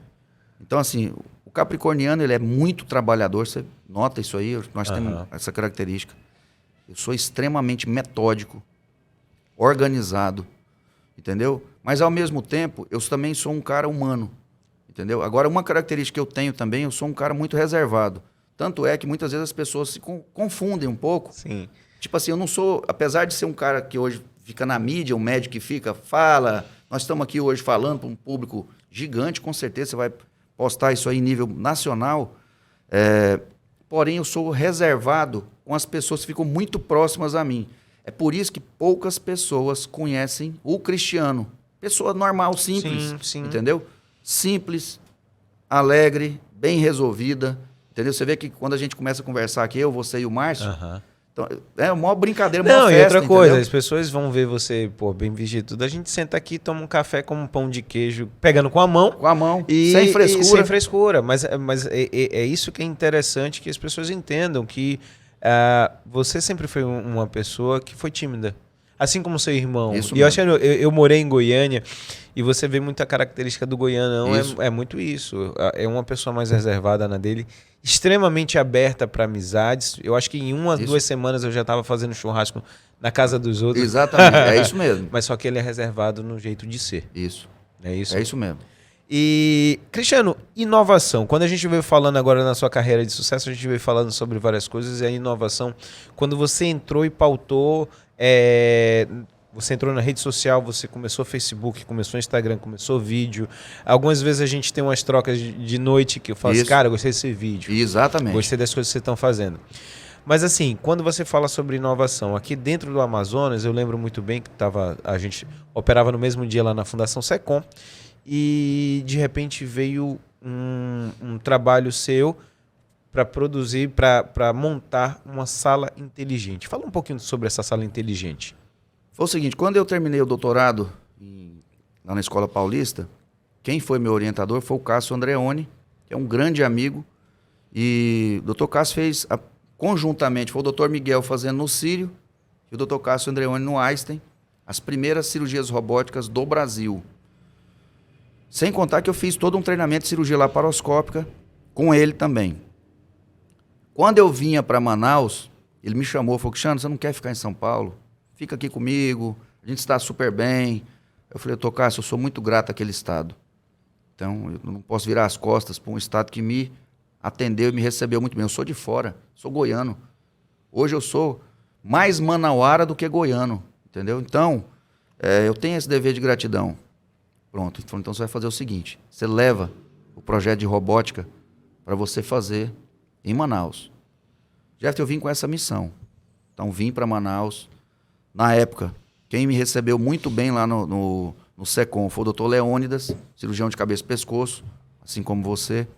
Então, assim, o capricorniano, ele é muito trabalhador. Você nota isso aí? Nós temos essa característica. Eu sou extremamente metódico, organizado, entendeu? Mas, ao mesmo tempo, eu também sou um cara humano, entendeu? Agora, uma característica que eu tenho também, eu sou um cara muito reservado. Tanto é que muitas vezes as pessoas se confundem um pouco. Sim. Tipo assim, eu não sou... Apesar de ser um cara que hoje fica na mídia, um médico que fica, fala... Nós estamos aqui hoje falando para um público gigante, com certeza você vai postar isso aí em nível nacional. Porém, eu sou reservado com as pessoas que ficam muito próximas a mim. É por isso que poucas pessoas conhecem o Cristiano. Pessoa normal, simples, sim. Entendeu? Simples, alegre, bem resolvida. Entendeu? Você vê que quando a gente começa a conversar aqui, eu, você e o Márcio, Então, é uma brincadeira, uma Não, festa, e outra coisa, entendeu? as pessoas vão ver você, pô, bem vestido, tudo. A gente senta aqui, toma um café com um pão de queijo, pegando com a mão. Com a mão, E, sem e frescura. sem frescura. Mas é isso que é interessante, que as pessoas entendam que você sempre foi uma pessoa que foi tímida. Assim como seu irmão. Isso E eu, mesmo. eu morei em Goiânia e você vê muita característica do goianão. Isso. É muito isso. É uma pessoa mais reservada na dele, extremamente aberta para amizades. Eu acho que em uma, Isso. 2 semanas eu já estava fazendo churrasco na casa dos outros. Exatamente, é isso mesmo. Mas só que ele é reservado no jeito de ser. Isso, É isso? é isso mesmo. E, Cristiano, inovação. Quando a gente veio falando agora na sua carreira de sucesso, a gente veio falando sobre várias coisas, e a inovação, quando você entrou e pautou, você entrou na rede social, você começou Facebook, começou Instagram, começou vídeo. Algumas vezes a gente tem umas trocas de noite que eu falo assim, Isso. cara, eu gostei desse vídeo. Exatamente. Gostei das coisas que vocês estão fazendo. Mas assim, quando você fala sobre inovação, aqui dentro do Amazonas, eu lembro muito bem que a gente operava no mesmo dia lá na Fundação Secom, e de repente veio um trabalho seu para produzir, para montar uma sala inteligente. Fala um pouquinho sobre essa sala inteligente. Foi o seguinte, quando eu terminei o doutorado lá na Escola Paulista, quem foi meu orientador foi o Cássio Andreoni, que é um grande amigo, e o Dr. Cássio fez conjuntamente, foi o Dr. Miguel fazendo no Sírio e o Dr. Cássio Andreoni no Einstein, as primeiras cirurgias robóticas do Brasil. Sem contar que eu fiz todo um treinamento de cirurgia laparoscópica com ele também. Quando eu vinha para Manaus, ele me chamou, falou, Cristiano, você não quer ficar em São Paulo? Fica aqui comigo, a gente está super bem. Eu falei, Dr. Cássio, eu sou muito grato àquele estado. Então, eu não posso virar as costas para um estado que me atendeu e me recebeu muito bem. Eu sou de fora, sou goiano. Hoje eu sou mais manauara do que goiano, entendeu? Então, eu tenho esse dever de gratidão. Pronto, então você vai fazer o seguinte, você leva o projeto de robótica para você fazer em Manaus. Jeff, eu vim com essa missão. Então, vim para Manaus. Na época, quem me recebeu muito bem lá no SECOM foi o Dr. Leônidas, cirurgião de cabeça e pescoço, assim como você.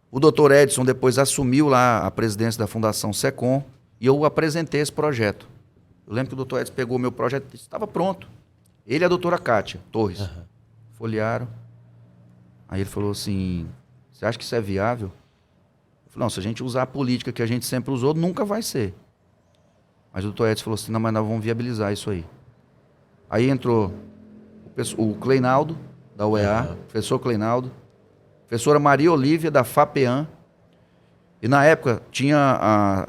O Dr. Edson depois assumiu lá a presidência da Fundação SECOM e eu apresentei esse projeto. Eu lembro que o Dr. Edson pegou o meu projeto e estava pronto. Ele e a doutora Kátia Torres. Folhearam. Aí ele falou assim, você acha que isso é viável? Eu falei, não, se a gente usar a política que a gente sempre usou, nunca vai ser. Mas o Dr. Edson falou assim, não, mas nós vamos viabilizar isso aí. Aí entrou o Cleinaldo, da UEA, professor Cleinaldo, professora Maria Olívia, da FAPEAM, e na época tinha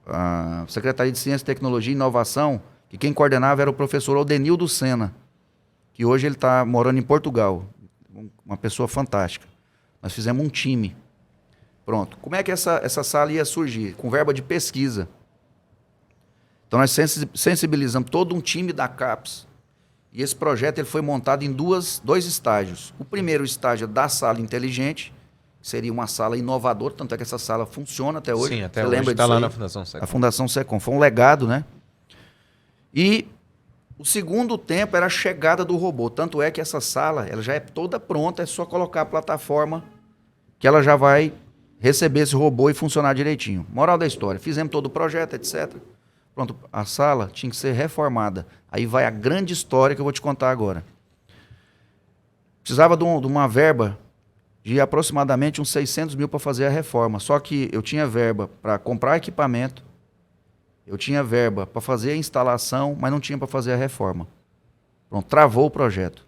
a Secretaria de Ciência, Tecnologia e Inovação, que quem coordenava era o professor Aldenildo Sena, que hoje ele está morando em Portugal, uma pessoa fantástica. Nós fizemos um time. Pronto. Como é que essa sala ia surgir? Com verba de pesquisa. Então nós sensibilizamos todo um time da CAPES. E esse projeto ele foi montado em dois estágios. O primeiro estágio da sala inteligente, que seria uma sala inovadora, tanto é que essa sala funciona até hoje. Sim, até Você hoje lembra está disso lá aí? na Fundação SECOM. A Fundação SECOM. Foi um legado, né? E o segundo tempo era a chegada do robô. Tanto é que essa sala ela já é toda pronta, é só colocar a plataforma que ela já vai receber esse robô e funcionar direitinho. Moral da história, fizemos todo o projeto, etc. Pronto, a sala tinha que ser reformada. Aí vai a grande história que eu vou te contar agora. Precisava de uma verba de aproximadamente uns 600 mil para fazer a reforma. Só que eu tinha verba para comprar equipamento, eu tinha verba para fazer a instalação, mas não tinha para fazer a reforma. Pronto, travou o projeto.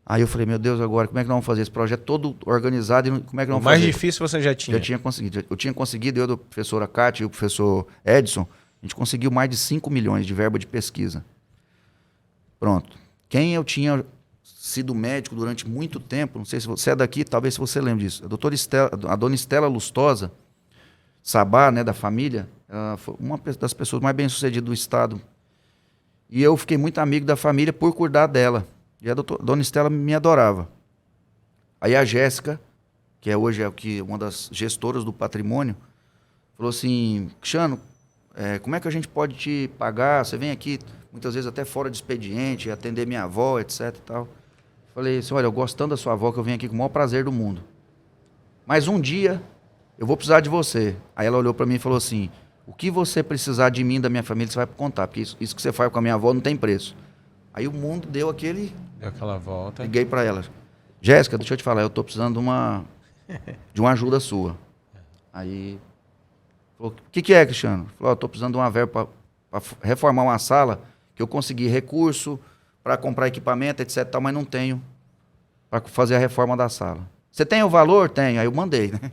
Aí eu falei, meu Deus, agora como é que nós vamos fazer esse projeto todo organizado? E como é que nós vamos fazer? O mais difícil você já tinha. Já tinha conseguido. Eu tinha conseguido, eu, da professora Kátia e o professor Edson, a gente conseguiu mais de 5 milhões de verba de pesquisa. Pronto. Quem eu tinha sido médico durante muito tempo, não sei se você é daqui, talvez se você lembre disso, a dona Estela Lustosa, Sabá, né, da família, ela foi uma das pessoas mais bem-sucedidas do estado. E eu fiquei muito amigo da família por cuidar dela. E a dona Estela me adorava. Aí a Jéssica, que hoje é uma das gestoras do patrimônio, falou assim, Cristiano, como é que a gente pode te pagar? Você vem aqui, muitas vezes até fora de expediente, atender minha avó, etc e tal. Falei assim, olha, eu gosto tanto da sua avó que eu venho aqui com o maior prazer do mundo. Mas um dia eu vou precisar de você. Aí ela olhou para mim e falou assim, O que você precisar de mim, da minha família, você vai contar, porque isso que você faz com a minha avó não tem preço. Aí o mundo deu aquele... Deu aquela volta. Liguei para ela. Jéssica, deixa eu te falar, eu tô precisando de uma ajuda sua. Aí, falou, o que é, Cristiano? Falou, eu tô precisando de uma verba para reformar uma sala, que eu consegui recurso para comprar equipamento, etc, tal, mas não tenho para fazer a reforma da sala. Você tem o valor? Tem. Aí eu mandei, né?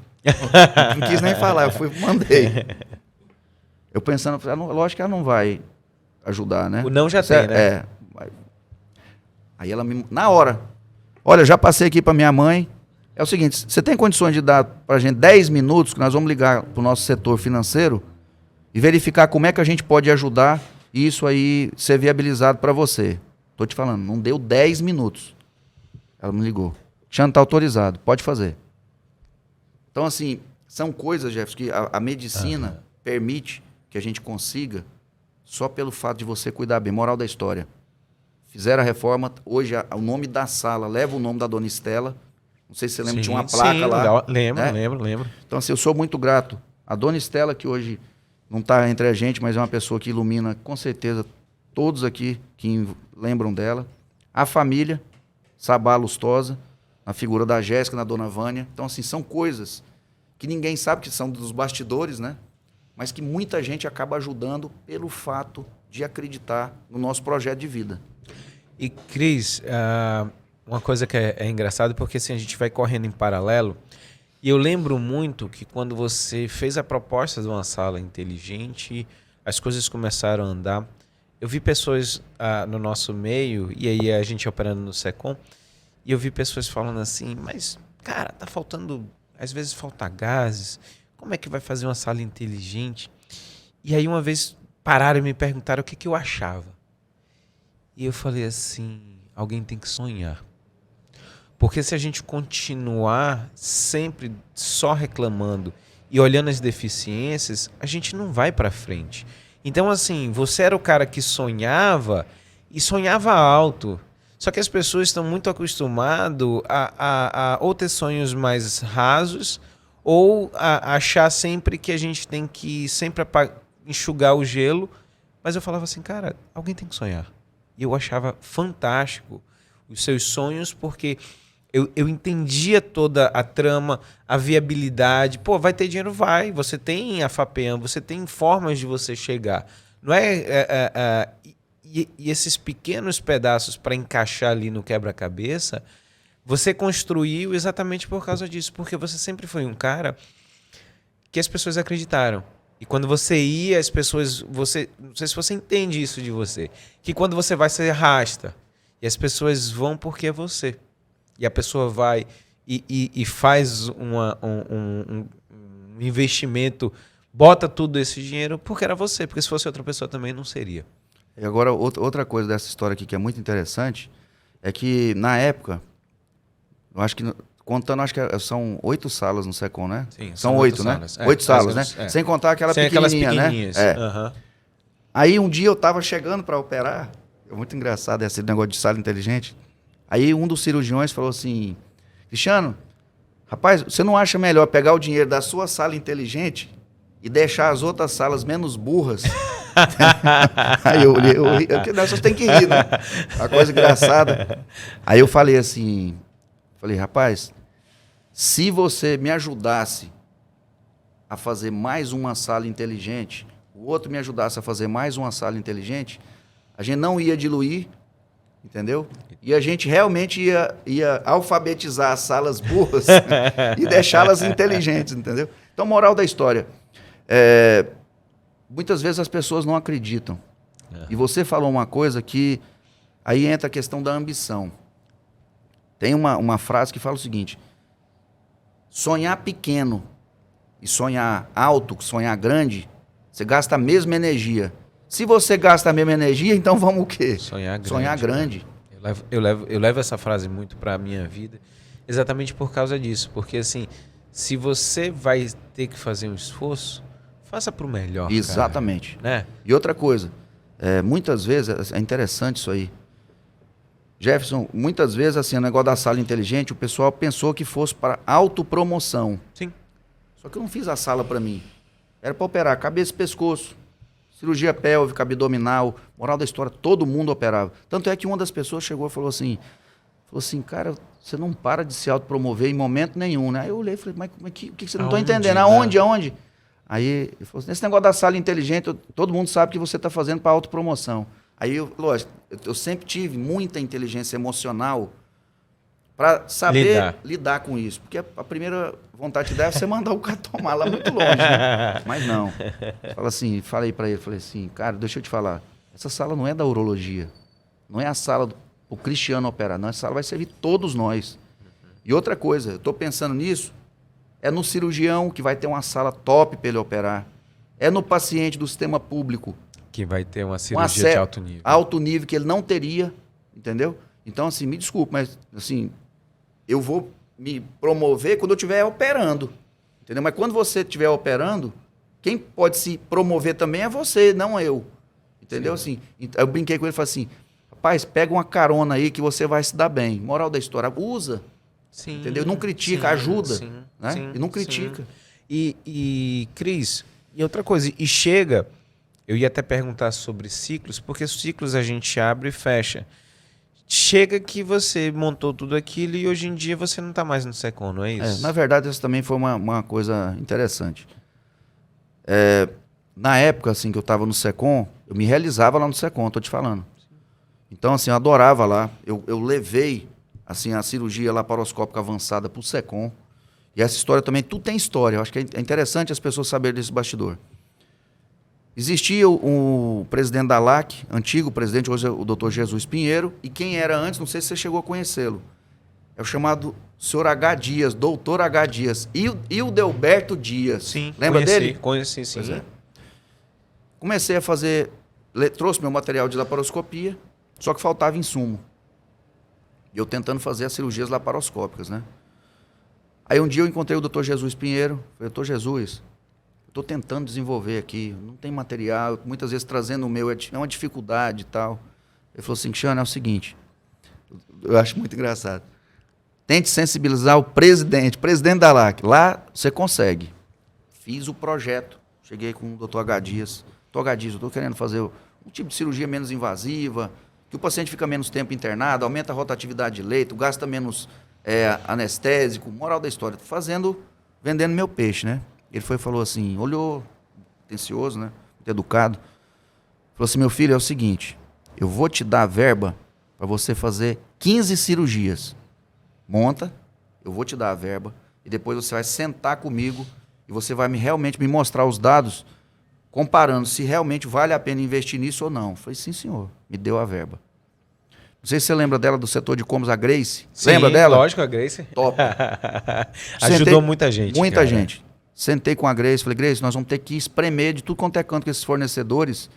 Não quis nem falar, eu fui mandei. Eu pensando, lógico que ela não vai ajudar, né? O não já tem, né? É. Aí ela na hora, olha, já passei aqui para minha mãe. É o seguinte, você tem condições de dar para a gente 10 minutos, que nós vamos ligar para o nosso setor financeiro e verificar como é que a gente pode ajudar e isso aí ser viabilizado para você. Tô te falando, não deu 10 minutos. Ela me ligou. Cristiano, está autorizado, pode fazer. Então, assim, são coisas, Jefferson, que a medicina permite que a gente consiga só pelo fato de você cuidar bem. Moral da história. Fizeram a reforma, hoje o nome da sala leva o nome da dona Estela. Não sei se você lembra, tinha uma placa lá. Lembro, né? lembro. Então, assim, eu sou muito grato. A dona Estela, que hoje não está entre a gente, mas é uma pessoa que ilumina, com certeza, todos aqui que lembram dela. A família, Sabá Lustosa, na figura da Jéssica, na dona Vânia. Então, assim, são coisas que ninguém sabe, que são dos bastidores, né? Mas que muita gente acaba ajudando pelo fato de acreditar no nosso projeto de vida. E, Cris, uma coisa que é engraçada, porque assim, a gente vai correndo em paralelo, e eu lembro muito que quando você fez a proposta de uma sala inteligente, as coisas começaram a andar. Eu vi pessoas no nosso meio, e aí a gente operando no SECOM, e eu vi pessoas falando assim, mas, cara, tá faltando, às vezes falta gases, como é que vai fazer uma sala inteligente? E aí uma vez pararam e me perguntaram o que eu achava. E eu falei assim, alguém tem que sonhar. Porque se a gente continuar sempre só reclamando e olhando as deficiências, a gente não vai para frente. Então, assim, você era o cara que sonhava e sonhava alto. Só que as pessoas estão muito acostumadas a ou ter sonhos mais rasos ou a achar sempre que a gente tem que sempre enxugar o gelo. Mas eu falava assim, cara, alguém tem que sonhar. E eu achava fantástico os seus sonhos, porque eu entendia toda a trama, a viabilidade. Pô, vai ter dinheiro? Vai. Você tem a FAPEAM, você tem formas de você chegar. Não e esses pequenos pedaços para encaixar ali no quebra-cabeça, você construiu exatamente por causa disso. Porque você sempre foi um cara que as pessoas acreditaram. E quando você ia, as pessoas... não sei se você entende isso de você. Que quando você vai, você arrasta. E as pessoas vão porque é você. E a pessoa vai e faz um investimento, bota tudo esse dinheiro porque era você. Porque se fosse outra pessoa também não seria. E agora, outra coisa dessa história aqui que é muito interessante, é que na época, eu acho que... Contando, acho que são 8 salas no SECOM, né? Sim, são 8, né? 8 salas, né? É. Sem contar aquela Sem pequenininha, aquelas pequenininhas, né? É. Uhum. Aí um dia eu tava chegando para operar, é muito engraçado esse negócio de sala inteligente. Aí um dos cirurgiões falou assim, Cristiano, rapaz, você não acha melhor pegar o dinheiro da sua sala inteligente e deixar as outras salas menos burras? Aí eu olhei, você tem que rir, né? Uma coisa engraçada. Aí eu falei assim, rapaz, se você me ajudasse a fazer mais uma sala inteligente, o outro me ajudasse a fazer mais uma sala inteligente, a gente não ia diluir, entendeu? E a gente realmente ia alfabetizar as salas burras e deixá-las inteligentes, entendeu? Então, moral da história. Muitas vezes as pessoas não acreditam. E você falou uma coisa que... Aí entra a questão da ambição. Tem uma frase que fala o seguinte... Sonhar pequeno e sonhar alto, sonhar grande, você gasta a mesma energia. Se você gasta a mesma energia, então vamos o quê? Sonhar grande. Sonhar grande. Eu levo essa frase muito para a minha vida, exatamente por causa disso. Porque, assim, se você vai ter que fazer um esforço, faça para o melhor. Exatamente. Cara, né? E outra coisa, muitas vezes, é interessante isso aí. Jefferson, muitas vezes, assim, o negócio da sala inteligente, o pessoal pensou que fosse para autopromoção. Sim. Só que eu não fiz a sala para mim. Era para operar cabeça e pescoço, cirurgia pélvica, abdominal, moral da história, todo mundo operava. Tanto é que uma das pessoas chegou e falou assim, cara, você não para de se autopromover em momento nenhum, né? Aí eu olhei e falei, mas o que você não está entendendo? Né? Aonde? Aí ele falou assim, esse negócio da sala inteligente, todo mundo sabe que você está fazendo para autopromoção. Aí, lógico, eu sempre tive muita inteligência emocional para saber lidar com isso. Porque a primeira vontade deve ser mandar o cara tomar lá muito longe, né? Mas não. Falei para ele, falei assim, cara, deixa eu te falar, essa sala não é da urologia, não é a sala do Cristiano operar, não, essa sala vai servir todos nós. E outra coisa, eu estou pensando nisso, é no cirurgião que vai ter uma sala top para ele operar, é no paciente do sistema público, que vai ter uma cirurgia de alto nível. Alto nível que ele não teria, entendeu? Então, assim, me desculpe, mas, assim, eu vou me promover quando eu estiver operando, entendeu? Mas quando você estiver operando, quem pode se promover também é você, não eu, entendeu? Sim. Assim, eu brinquei com ele e falei assim, rapaz, pega uma carona aí que você vai se dar bem. Moral da história, usa, sim, entendeu? Não critica, ajuda, né? E não critica. E Cris, e outra coisa, e chega... Eu ia até perguntar sobre ciclos, porque os ciclos a gente abre e fecha. Chega que você montou tudo aquilo e hoje em dia você não está mais no SECOM, não é isso? Na verdade, isso também foi uma coisa interessante. Na época assim, que eu estava no SECOM, eu me realizava lá no SECOM, estou te falando. Então, assim, eu adorava lá. Eu levei assim, a cirurgia laparoscópica avançada para o SECOM. E essa história também, tudo tem história. Eu acho que é interessante as pessoas saberem desse bastidor. Existia o presidente da LAC, antigo presidente, hoje é o Dr. Jesus Pinheiro, e quem era antes, não sei se você chegou a conhecê-lo, é o chamado Sr. H. Dias, Dr. H. Dias, Hildelberto Dias. Sim, lembra dele? Conheci, sim. Pois é. Comecei a fazer, trouxe meu material de laparoscopia, só que faltava insumo. E eu tentando fazer as cirurgias laparoscópicas, né? Aí um dia eu encontrei o Dr. Jesus Pinheiro, falei, Dr. Jesus... Estou tentando desenvolver aqui, não tem material, muitas vezes trazendo o meu é uma dificuldade e tal. Ele falou assim, Cristiano, é o seguinte, eu acho muito engraçado, tente sensibilizar o presidente da LAC, lá você consegue. Fiz o projeto, cheguei com o Dr. H. Dias, Dr. H. Dias, eu estou querendo fazer um tipo de cirurgia menos invasiva, que o paciente fica menos tempo internado, aumenta a rotatividade de leito, gasta menos anestésico, moral da história, estou vendendo meu peixe, né? Ele falou assim, olhou, atencioso, né? Muito educado. Falou assim, meu filho, é o seguinte, eu vou te dar a verba para você fazer 15 cirurgias. Monta, eu vou te dar a verba, e depois você vai sentar comigo e você vai realmente me mostrar os dados, comparando se realmente vale a pena investir nisso ou não. Eu falei, sim, senhor, me deu a verba. Não sei se você lembra dela do setor de combos, a Grace. Sim, lembra dela? Lógico, a Grace. Top. Ajudou muita gente. Muita gente. Sentei com a Grace, falei, Grace, nós vamos ter que espremer de tudo quanto é canto com esses fornecedores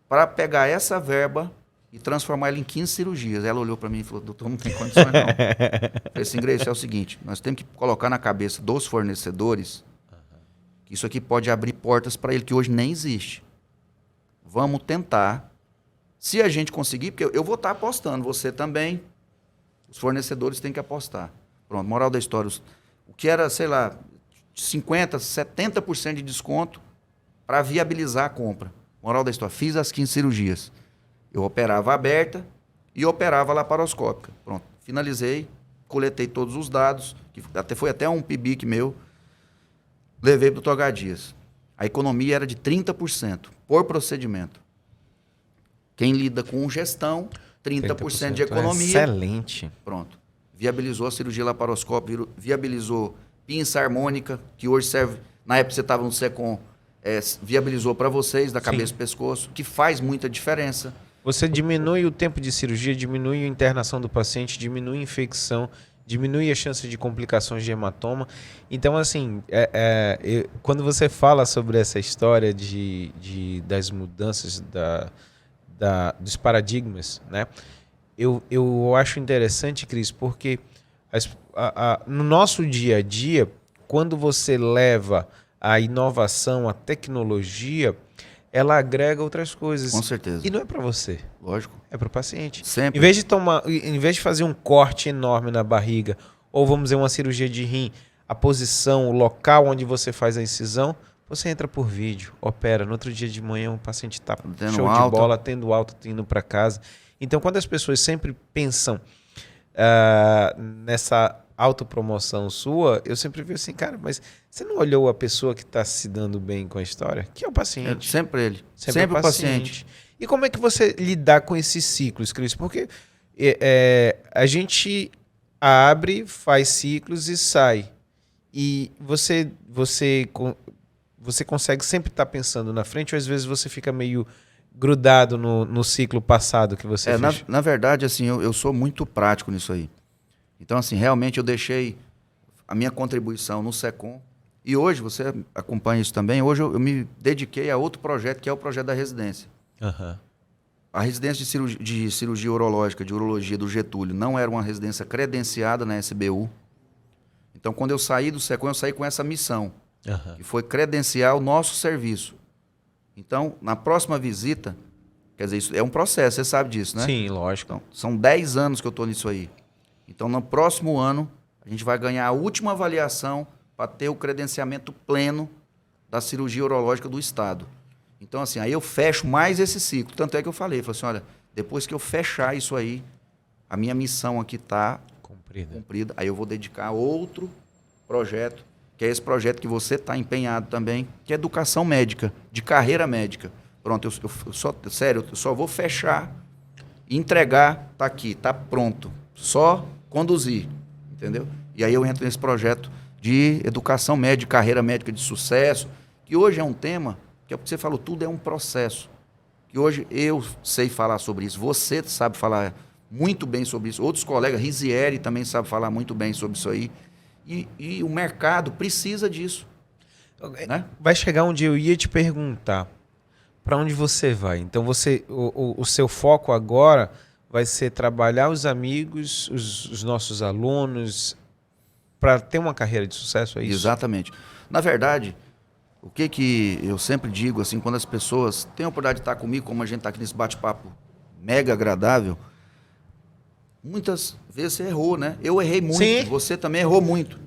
para pegar essa verba e transformar ela em 15 cirurgias. Ela olhou para mim e falou, doutor, não tem condições não. Falei assim, Grace, é o seguinte, nós temos que colocar na cabeça dos fornecedores que isso aqui pode abrir portas para ele que hoje nem existe. Vamos tentar. Se a gente conseguir, porque eu vou estar apostando, você também, os fornecedores têm que apostar. Pronto, moral da história, o que era, sei lá, 50%, 70% de desconto para viabilizar a compra. Moral da história, fiz as 15 cirurgias. Eu operava aberta e operava laparoscópica. Pronto, finalizei, coletei todos os dados, que foi até um PIBIC meu, levei para o Dr. H. Dias. A economia era de 30% por procedimento. Quem lida com gestão, 30% de economia. Excelente. Pronto. Viabilizou a cirurgia laparoscópica, viabilizou pinça harmônica, que hoje serve, na época você estava no SECOM, viabilizou para vocês, da cabeça e pescoço, que faz muita diferença. Você diminui o tempo de cirurgia, diminui a internação do paciente, diminui a infecção, diminui a chance de complicações de hematoma. Então, assim, quando você fala sobre essa história das mudanças dos paradigmas, né? Eu acho interessante, Cris, porque no nosso dia a dia, quando você leva a inovação, a tecnologia, ela agrega outras coisas. Com certeza. E não é para você. Lógico. É para o paciente. Sempre. Em vez de fazer um corte enorme na barriga, ou vamos dizer uma cirurgia de rim, a posição, o local onde você faz a incisão, Você entra por vídeo, opera, no outro dia de manhã o paciente está Tendo show alta. de bola, tendo alta, indo para casa. Então, quando as pessoas sempre pensam nessa autopromoção sua, eu sempre vejo assim, cara, mas você não olhou a pessoa que está se dando bem com a história? Que é o paciente. Sempre ele. Sempre Sempre o paciente. E como é que você lidar com esses ciclos, Cris? Porque a gente abre, faz ciclos e sai. E você consegue sempre estar pensando na frente, ou às vezes você fica meio grudado no ciclo passado que você fez? Na verdade, assim, eu sou muito prático nisso aí. Então, assim, realmente eu deixei a minha contribuição no SECOM. E hoje, você acompanha isso também, hoje eu me dediquei a outro projeto, que é o projeto da residência. Uhum. A residência de cirurgia urológica, de urologia do Getúlio, não era uma residência credenciada na SBU. Então, quando eu saí do SECOM, eu saí com essa missão, que foi credenciar o nosso serviço. Então, na próxima visita, quer dizer, isso é um processo, você sabe disso, né? Sim, lógico. Então, são 10 anos que eu estou nisso aí. Então, no próximo ano, a gente vai ganhar a última avaliação para ter o credenciamento pleno da cirurgia urológica do Estado. Então, assim, aí eu fecho mais esse ciclo. Tanto é que eu falei assim, olha, depois que eu fechar isso aí, a minha missão aqui está cumprida. Aí eu vou dedicar a outro projeto, que é esse projeto que você está empenhado também, que é educação médica, de carreira médica. Pronto, eu só vou fechar, entregar, tá aqui, tá pronto. Só conduzir, entendeu? E aí eu entro nesse projeto de educação médica, carreira médica de sucesso, que hoje é um tema, que é o que você falou, tudo é um processo. Que hoje eu sei falar sobre isso, você sabe falar muito bem sobre isso, outros colegas, Rizieri também sabe falar muito bem sobre isso aí, e o mercado precisa disso. Né? Vai chegar um dia, eu ia te perguntar para onde você vai. Então, o seu foco agora vai ser trabalhar os amigos, os nossos alunos, para ter uma carreira de sucesso, é isso? Exatamente. Na verdade, o que eu sempre digo, assim, quando as pessoas têm a oportunidade de estar comigo, como a gente está aqui nesse bate-papo mega agradável, muitas vezes você errou, né? Eu errei muito, Sim. Você também errou muito.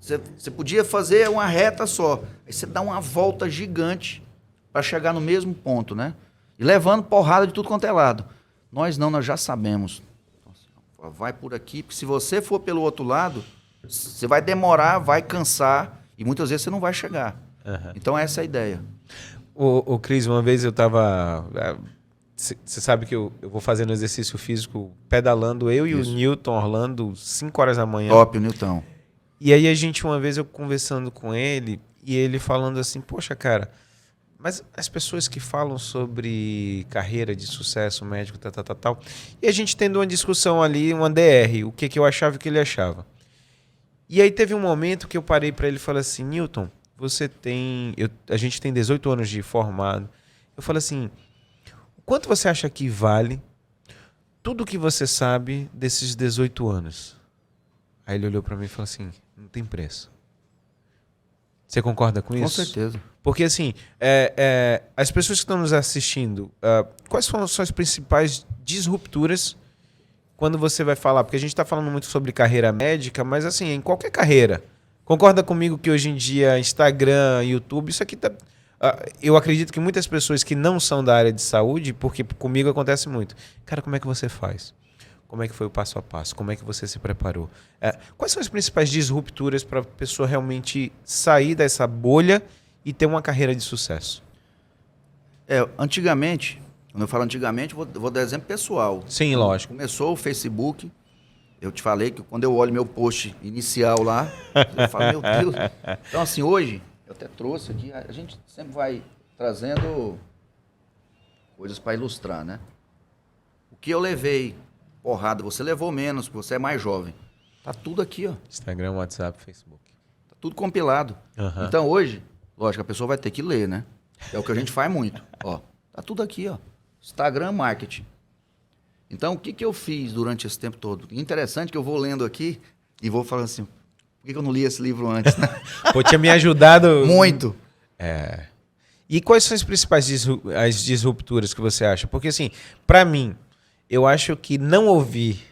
Você podia fazer uma reta só, aí você dá uma volta gigante para chegar no mesmo ponto, né? E levando porrada de tudo quanto é lado. Nós já sabemos. Vai por aqui, porque se você for pelo outro lado, você vai demorar, vai cansar e muitas vezes você não vai chegar. Uhum. Então essa é a ideia. Ô Cris, uma vez eu estava... Você sabe que eu vou fazendo exercício físico, pedalando, eu e o Newton Orlando, 5 horas da manhã. Top, o Newton. E aí uma vez eu conversando com ele, e ele falando assim, poxa, cara, mas as pessoas que falam sobre carreira de sucesso médico, tal, e a gente tendo uma discussão ali, uma DR, o que eu achava e o que ele achava. E aí teve um momento que eu parei para ele e falei assim, Newton, a gente tem 18 anos de formado. Eu falei assim, quanto você acha que vale tudo que você sabe desses 18 anos? Aí ele olhou para mim e falou assim, não tem preço. Você concorda com isso? Com certeza. Porque assim, as pessoas que estão nos assistindo, quais são as principais disrupturas quando você vai falar? Porque a gente está falando muito sobre carreira médica, mas assim, em qualquer carreira. Concorda comigo que hoje em dia Instagram, YouTube, isso aqui tá... eu acredito que muitas pessoas que não são da área de saúde, porque comigo acontece muito. Cara, como é que você faz? Como é que foi o passo a passo? Como é que você se preparou? Quais são as principais disrupturas para a pessoa realmente sair dessa bolha e ter uma carreira de sucesso? Antigamente, quando eu falo antigamente, vou dar exemplo pessoal. Sim, lógico. Começou o Facebook, eu te falei que quando eu olho meu post inicial lá, eu falo, meu Deus. Então, assim, hoje, eu até trouxe aqui, a gente sempre vai trazendo coisas para ilustrar, né? O que eu levei porrada, você levou menos, porque você é mais jovem. Tá tudo aqui, ó. Instagram, WhatsApp, Facebook. Tá tudo compilado. Uhum. Então, hoje, lógico, a pessoa vai ter que ler, né? É o que a gente faz muito. Ó, tá tudo aqui, ó. Instagram, marketing. Então, o que eu fiz durante esse tempo todo? Interessante que eu vou lendo aqui e vou falando assim, por que eu não li esse livro antes, né? Pô, tinha me ajudado... Muito. E quais são as principais as disrupturas que você acha? Porque, assim, para mim, eu acho que não ouvir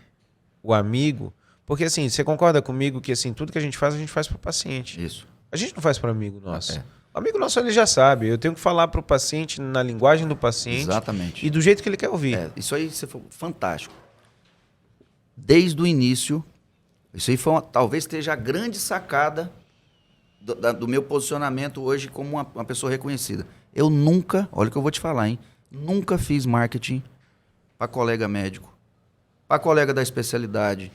o amigo... Porque, assim, você concorda comigo que, assim, tudo que a gente faz para o paciente. Isso. A gente não faz para amigo nosso. O amigo nosso, ele já sabe. Eu tenho que falar para o paciente na linguagem do paciente. Exatamente. E do jeito que ele quer ouvir. Isso aí você foi fantástico. Desde o início, isso aí talvez esteja a grande sacada do meu posicionamento hoje como uma pessoa reconhecida. Eu nunca, olha o que eu vou te falar, hein? Nunca fiz marketing para colega médico, para colega da especialidade.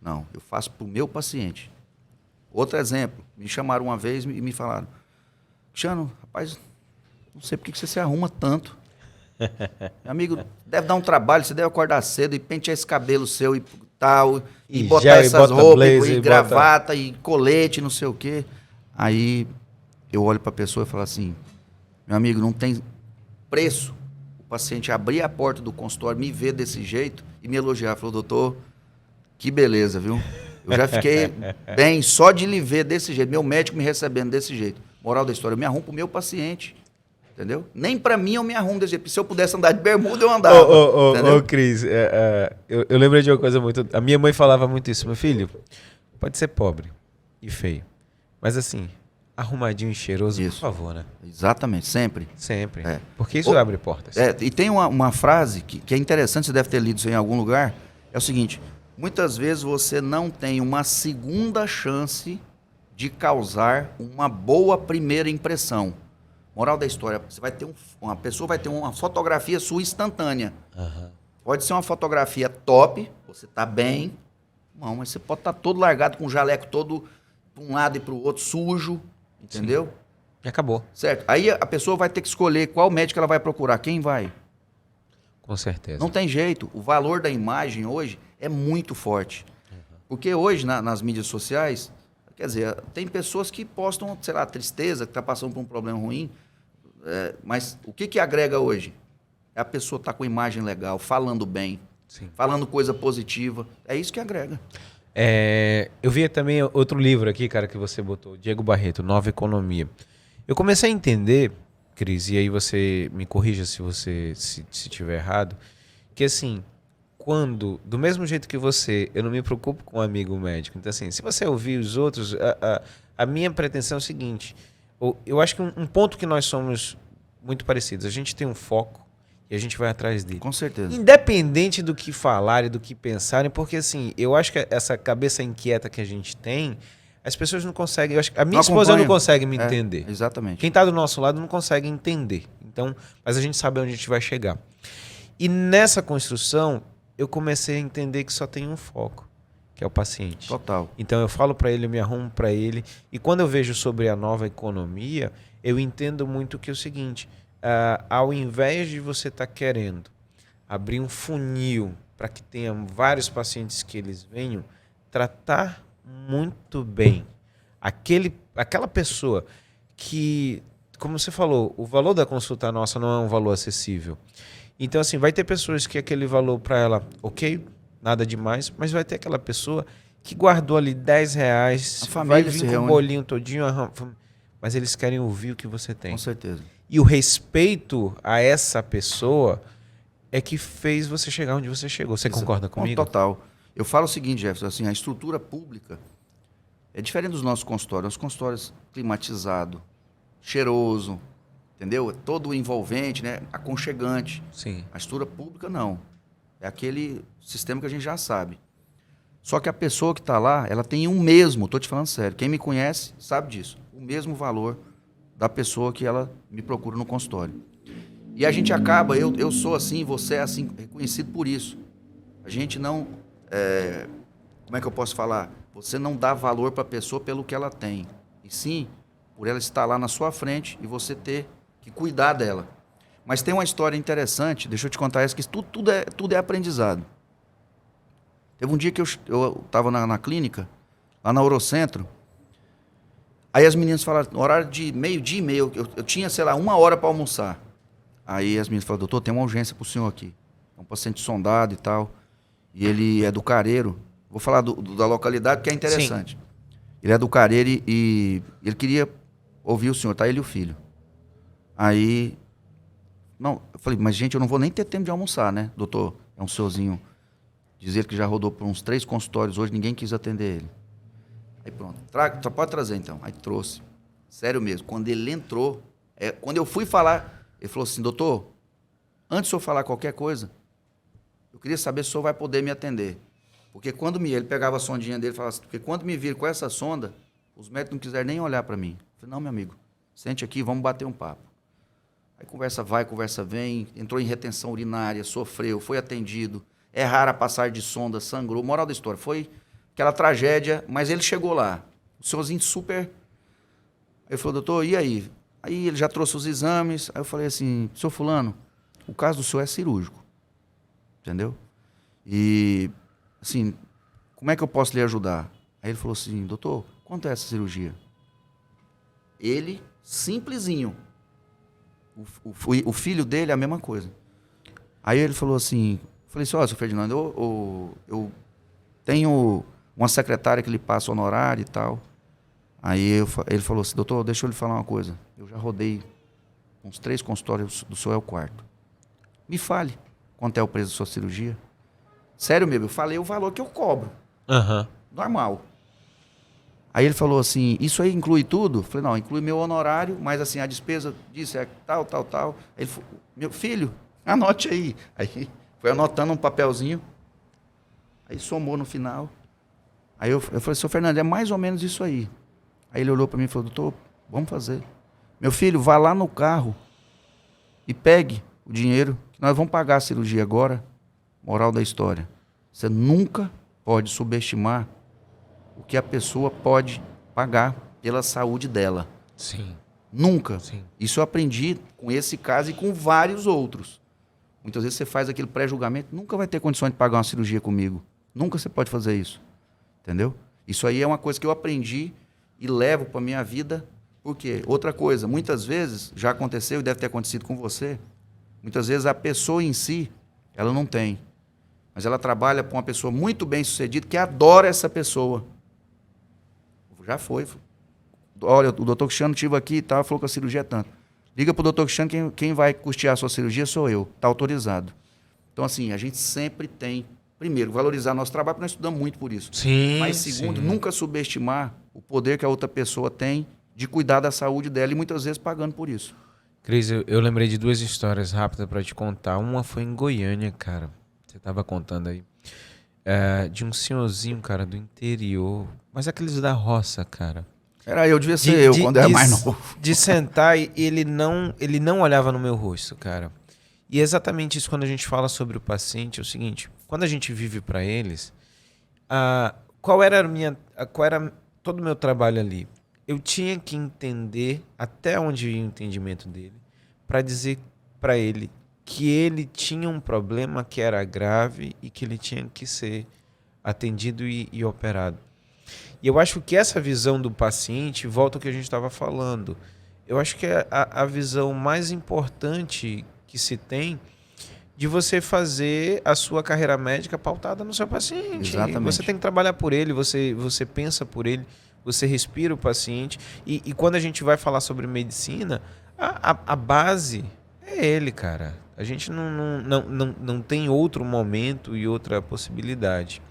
Não, eu faço para o meu paciente. Outro exemplo, me chamaram uma vez e me falaram, Cristiano, rapaz, não sei por que você se arruma tanto. Meu amigo, deve dar um trabalho, você deve acordar cedo e pentear esse cabelo seu e tal, e botar essas roupas, blazer, e gravata, e colete, não sei o quê. Aí eu olho para a pessoa e falo assim, meu amigo, não tem preço o paciente abrir a porta do consultório, me ver desse jeito e me elogiar. Falou, doutor, que beleza, viu? Eu já fiquei bem só de lhe ver desse jeito, meu médico me recebendo desse jeito. Moral da história, eu me arrumo pro meu paciente. Entendeu? Nem pra mim eu me arrumo desse jeito. Se eu pudesse andar de bermuda, eu andava. Ô, Cris, eu lembrei de uma coisa muito... A minha mãe falava muito isso. Meu filho, pode ser pobre e feio. Mas assim, arrumadinho e cheiroso, isso. Por favor, né? Exatamente, sempre. Sempre. Porque isso abre portas. E tem uma frase que é interessante, você deve ter lido isso em algum lugar. É o seguinte, muitas vezes você não tem uma segunda chance de causar uma boa primeira impressão. Moral da história, você vai ter uma pessoa vai ter uma fotografia sua instantânea. Uhum. Pode ser uma fotografia top, você tá bem, não, mas você pode estar todo largado com o jaleco todo para um lado e para o outro sujo, entendeu? Sim. E acabou. Certo. Aí a pessoa vai ter que escolher qual médico ela vai procurar, quem vai. Com certeza. Não tem jeito. O valor da imagem hoje é muito forte. Uhum. Porque hoje, nas mídias sociais, quer dizer, tem pessoas que postam, sei lá, tristeza, que está passando por um problema ruim, mas o que agrega hoje? É a pessoa estar com imagem legal, falando bem, sim, falando coisa positiva. É isso que agrega. Eu vi também outro livro aqui, cara, que você botou, Diego Barreto, Nova Economia. Eu comecei a entender, Cris, e aí você me corrija se você se tiver errado, que assim, quando, do mesmo jeito que você, eu não me preocupo com um amigo médico. Então assim, se você ouvir os outros, a minha pretensão é o seguinte, eu acho que um ponto que nós somos muito parecidos, a gente tem um foco e a gente vai atrás dele. Com certeza. Independente do que falarem, do que pensarem, porque assim, eu acho que essa cabeça inquieta que a gente tem, as pessoas não conseguem, eu acho que a minha esposa não consegue me entender. Exatamente. Quem está do nosso lado não consegue entender. Então, mas a gente sabe onde a gente vai chegar. E nessa construção, eu comecei a entender que só tem um foco, que é o paciente. Total. Então eu falo para ele, eu me arrumo para ele. E quando eu vejo sobre a nova economia, eu entendo muito que é o seguinte, ao invés de você estar querendo abrir um funil para que tenha vários pacientes que eles venham, tratar muito bem aquela pessoa que, como você falou, o valor da consulta nossa não é um valor acessível. Então assim, vai ter pessoas que aquele valor para ela, ok, nada demais, mas vai ter aquela pessoa que guardou ali R$10, vai vir com o bolinho todinho, mas eles querem ouvir o que você tem. Com certeza. E o respeito a essa pessoa é que fez você chegar onde você chegou. Você concorda comigo? Total. Eu falo o seguinte, Jefferson, assim, a estrutura pública é diferente dos nossos consultórios. Os consultórios climatizado, cheiroso, entendeu? Todo envolvente, né? Aconchegante. Sim. A estrutura pública não. É aquele sistema que a gente já sabe. Só que a pessoa que está lá, ela tem o mesmo, estou te falando sério, quem me conhece sabe disso, o mesmo valor da pessoa que ela me procura no consultório. E a gente acaba, eu sou assim, você é assim, reconhecido por isso. A gente não, como é que eu posso falar? Você não dá valor para a pessoa pelo que ela tem, e sim por ela estar lá na sua frente e você ter que cuidar dela. Mas tem uma história interessante, deixa eu te contar essa, que tudo é aprendizado. Teve um dia que eu estava na clínica, lá na Urocentro, aí as meninas falaram, no horário de meio-dia e meio, eu tinha, sei lá, 1 hora para almoçar. Aí as meninas falaram, doutor, tem uma urgência para o senhor aqui. É um paciente sondado e tal, e ele é do Careiro. Vou falar da localidade, que é interessante. Sim. Ele é do Careiro e ele queria ouvir o senhor, tá? Ele e o filho. Aí, não, eu falei, mas gente, eu não vou nem ter tempo de almoçar, né, doutor? É um senhorzinho... Dizer que já rodou por uns 3 consultórios hoje, ninguém quis atender ele. Aí pronto. Pode trazer então. Aí trouxe. Sério mesmo. Quando ele entrou, quando eu fui falar, ele falou assim, doutor, antes de eu falar qualquer coisa, eu queria saber se o senhor vai poder me atender. Porque quando ele pegava a sondinha dele e falava assim, porque quando me viram com essa sonda, os médicos não quiseram nem olhar para mim. Eu falei, não, meu amigo, sente aqui, vamos bater um papo. Aí conversa vai, conversa vem, entrou em retenção urinária, sofreu, foi atendido, é rara a passagem de sonda, sangrou. Moral da história, foi aquela tragédia, mas ele chegou lá. O senhorzinho super... Aí ele falou, doutor, e aí? Aí ele já trouxe os exames, aí eu falei assim, senhor fulano, o caso do senhor é cirúrgico, entendeu? E, assim, como é que eu posso lhe ajudar? Aí ele falou assim, doutor, quanto é essa cirurgia? Ele, simplesinho. O filho dele, a mesma coisa. Aí ele falou assim, falei assim, ó, seu Ferdinando, eu tenho uma secretária que lhe passa honorário e tal. Aí ele falou assim, doutor, deixa eu lhe falar uma coisa. Eu já rodei uns 3 consultórios, do senhor é o 4º. Me fale quanto é o preço da sua cirurgia. Sério mesmo, eu falei o valor que eu cobro. Normal. Aí ele falou assim, isso aí inclui tudo? Eu falei, não, inclui meu honorário, mas assim, a despesa disso é tal, tal, tal. Ele falou, meu filho, anote aí. Aí foi anotando um papelzinho, aí somou no final. Aí eu falei, senhor Fernando, é mais ou menos isso aí. Aí ele olhou para mim e falou, doutor, vamos fazer. Meu filho, vá lá no carro e pegue o dinheiro, que nós vamos pagar a cirurgia agora. Moral da história, você nunca pode subestimar o que a pessoa pode pagar pela saúde dela. Sim. Nunca. Sim. Isso eu aprendi com esse caso e com vários outros. Muitas vezes você faz aquele pré-julgamento, nunca vai ter condições de pagar uma cirurgia comigo. Nunca você pode fazer isso. Entendeu? Isso aí é uma coisa que eu aprendi e levo para a minha vida. Por quê? Outra coisa, muitas vezes, já aconteceu e deve ter acontecido com você, muitas vezes a pessoa em si, ela não tem. Mas ela trabalha com uma pessoa muito bem sucedida que adora essa pessoa. Já foi. Olha, o doutor Cristiano estive aqui e tal, falou que a cirurgia é tanto. Liga para o doutor Cristiano, quem vai custear a sua cirurgia sou eu. Está autorizado. Então, assim, a gente sempre tem, primeiro, valorizar nosso trabalho, porque nós estudamos muito por isso. Sim. Mas, segundo, sim. nunca subestimar o poder que a outra pessoa tem de cuidar da saúde dela e muitas vezes pagando por isso. Cris, eu lembrei de 2 histórias rápidas para te contar. Uma foi em Goiânia, cara. Você estava contando aí. De um senhorzinho, cara, do interior. Mas aqueles da roça, cara. Era eu, devia ser eu, quando era mais novo. De sentar e ele não olhava no meu rosto, cara. E é exatamente isso quando a gente fala sobre o paciente. É o seguinte, quando a gente vive para eles, qual era todo o meu trabalho ali? Eu tinha que entender até onde ia o entendimento dele para dizer para ele que ele tinha um problema que era grave e que ele tinha que ser atendido e operado. E eu acho que essa visão do paciente volta ao que a gente estava falando. Eu acho que é a visão mais importante que se tem de você fazer a sua carreira médica pautada no seu paciente. Exatamente. Você tem que trabalhar por ele, você pensa por ele, você respira o paciente. E quando a gente vai falar sobre medicina, a base é ele, cara. A gente não tem outro momento e outra possibilidade.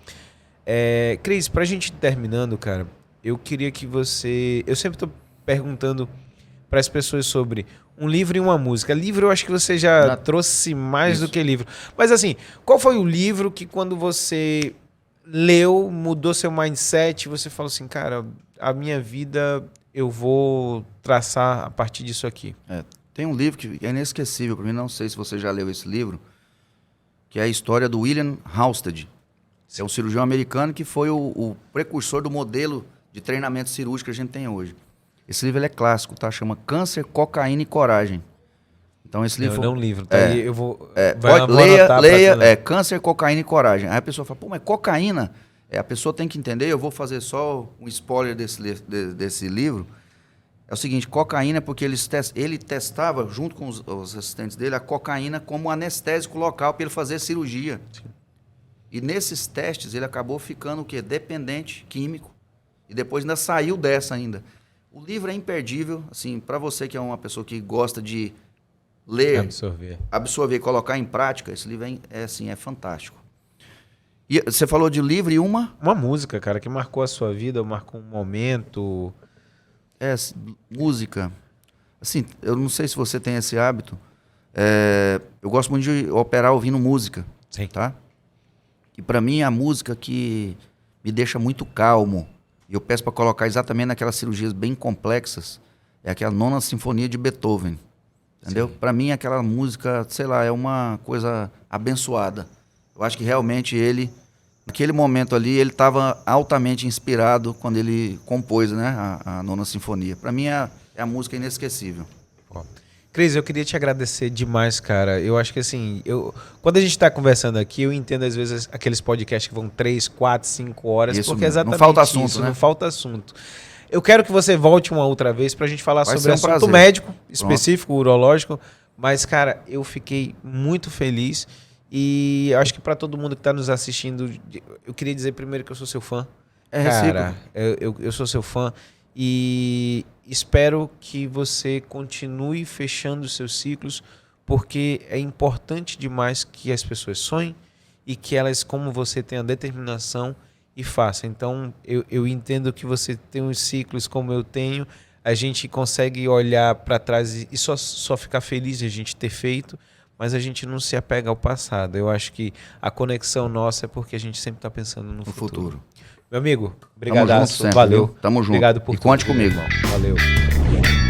Cris, pra gente ir terminando, cara, eu queria que você... Eu sempre tô perguntando para as pessoas sobre um livro e uma música. Livro eu acho que você já trouxe mais Isso. do que livro. Mas assim, qual foi o livro que quando você leu, mudou seu mindset, você falou assim, cara, a minha vida eu vou traçar a partir disso aqui? Tem um livro que é inesquecível para mim, não sei se você já leu esse livro, que é a história do William Halsted. É um cirurgião americano que foi o precursor do modelo de treinamento cirúrgico que a gente tem hoje. Esse livro ele é clássico, tá? Chama Câncer, Cocaína e Coragem. Então esse livro... Não é um livro, tá? Aí eu vou... leia, Câncer, Cocaína e Coragem. Aí a pessoa fala, pô, mas cocaína... a pessoa tem que entender, eu vou fazer só um spoiler desse livro. É o seguinte, cocaína é porque ele testava, junto com os assistentes dele, a cocaína como anestésico local para ele fazer cirurgia. Sim. E nesses testes ele acabou ficando o quê? Dependente químico. E depois ainda saiu dessa ainda. O livro é imperdível, assim, para você que é uma pessoa que gosta de ler, absorver e colocar em prática, esse livro é fantástico. E você falou de livro e uma música, cara, que marcou a sua vida, marcou um momento. Música. Assim, eu não sei se você tem esse hábito. Eu gosto muito de operar ouvindo música. Sim. Tá? E para mim, a música que me deixa muito calmo, e eu peço para colocar exatamente naquelas cirurgias bem complexas, é aquela Nona Sinfonia de Beethoven. Entendeu? Para mim, aquela música, sei lá, é uma coisa abençoada. Eu acho que realmente ele, naquele momento ali, ele estava altamente inspirado quando ele compôs, né, a Nona Sinfonia. Para mim, é a música inesquecível. Cris, eu queria te agradecer demais, cara. Eu acho que assim, quando a gente está conversando aqui, eu entendo às vezes aqueles podcasts que vão 3, 4, 5 horas, Isso porque mesmo. exatamente Não falta assunto, isso, né? não falta assunto. Eu quero que você volte uma outra vez para a gente falar Vai sobre ser um assunto prazer. médico, específico, urológico. Mas, cara, eu fiquei muito feliz e eu acho que para todo mundo que está nos assistindo, eu queria dizer primeiro que eu sou seu fã. É Cara, recíproco. eu sou seu fã e espero que você continue fechando os seus ciclos, porque é importante demais que as pessoas sonhem e que elas, como você, tenham determinação e façam. Então, eu entendo que você tem uns ciclos como eu tenho, a gente consegue olhar para trás e só ficar feliz de a gente ter feito, mas a gente não se apega ao passado. Eu acho que a conexão nossa é porque a gente sempre está pensando no futuro. Meu amigo, obrigado. Tamo junto sempre, Valeu. viu? Tamo junto. Obrigado por E conte tudo, comigo. irmão. Valeu.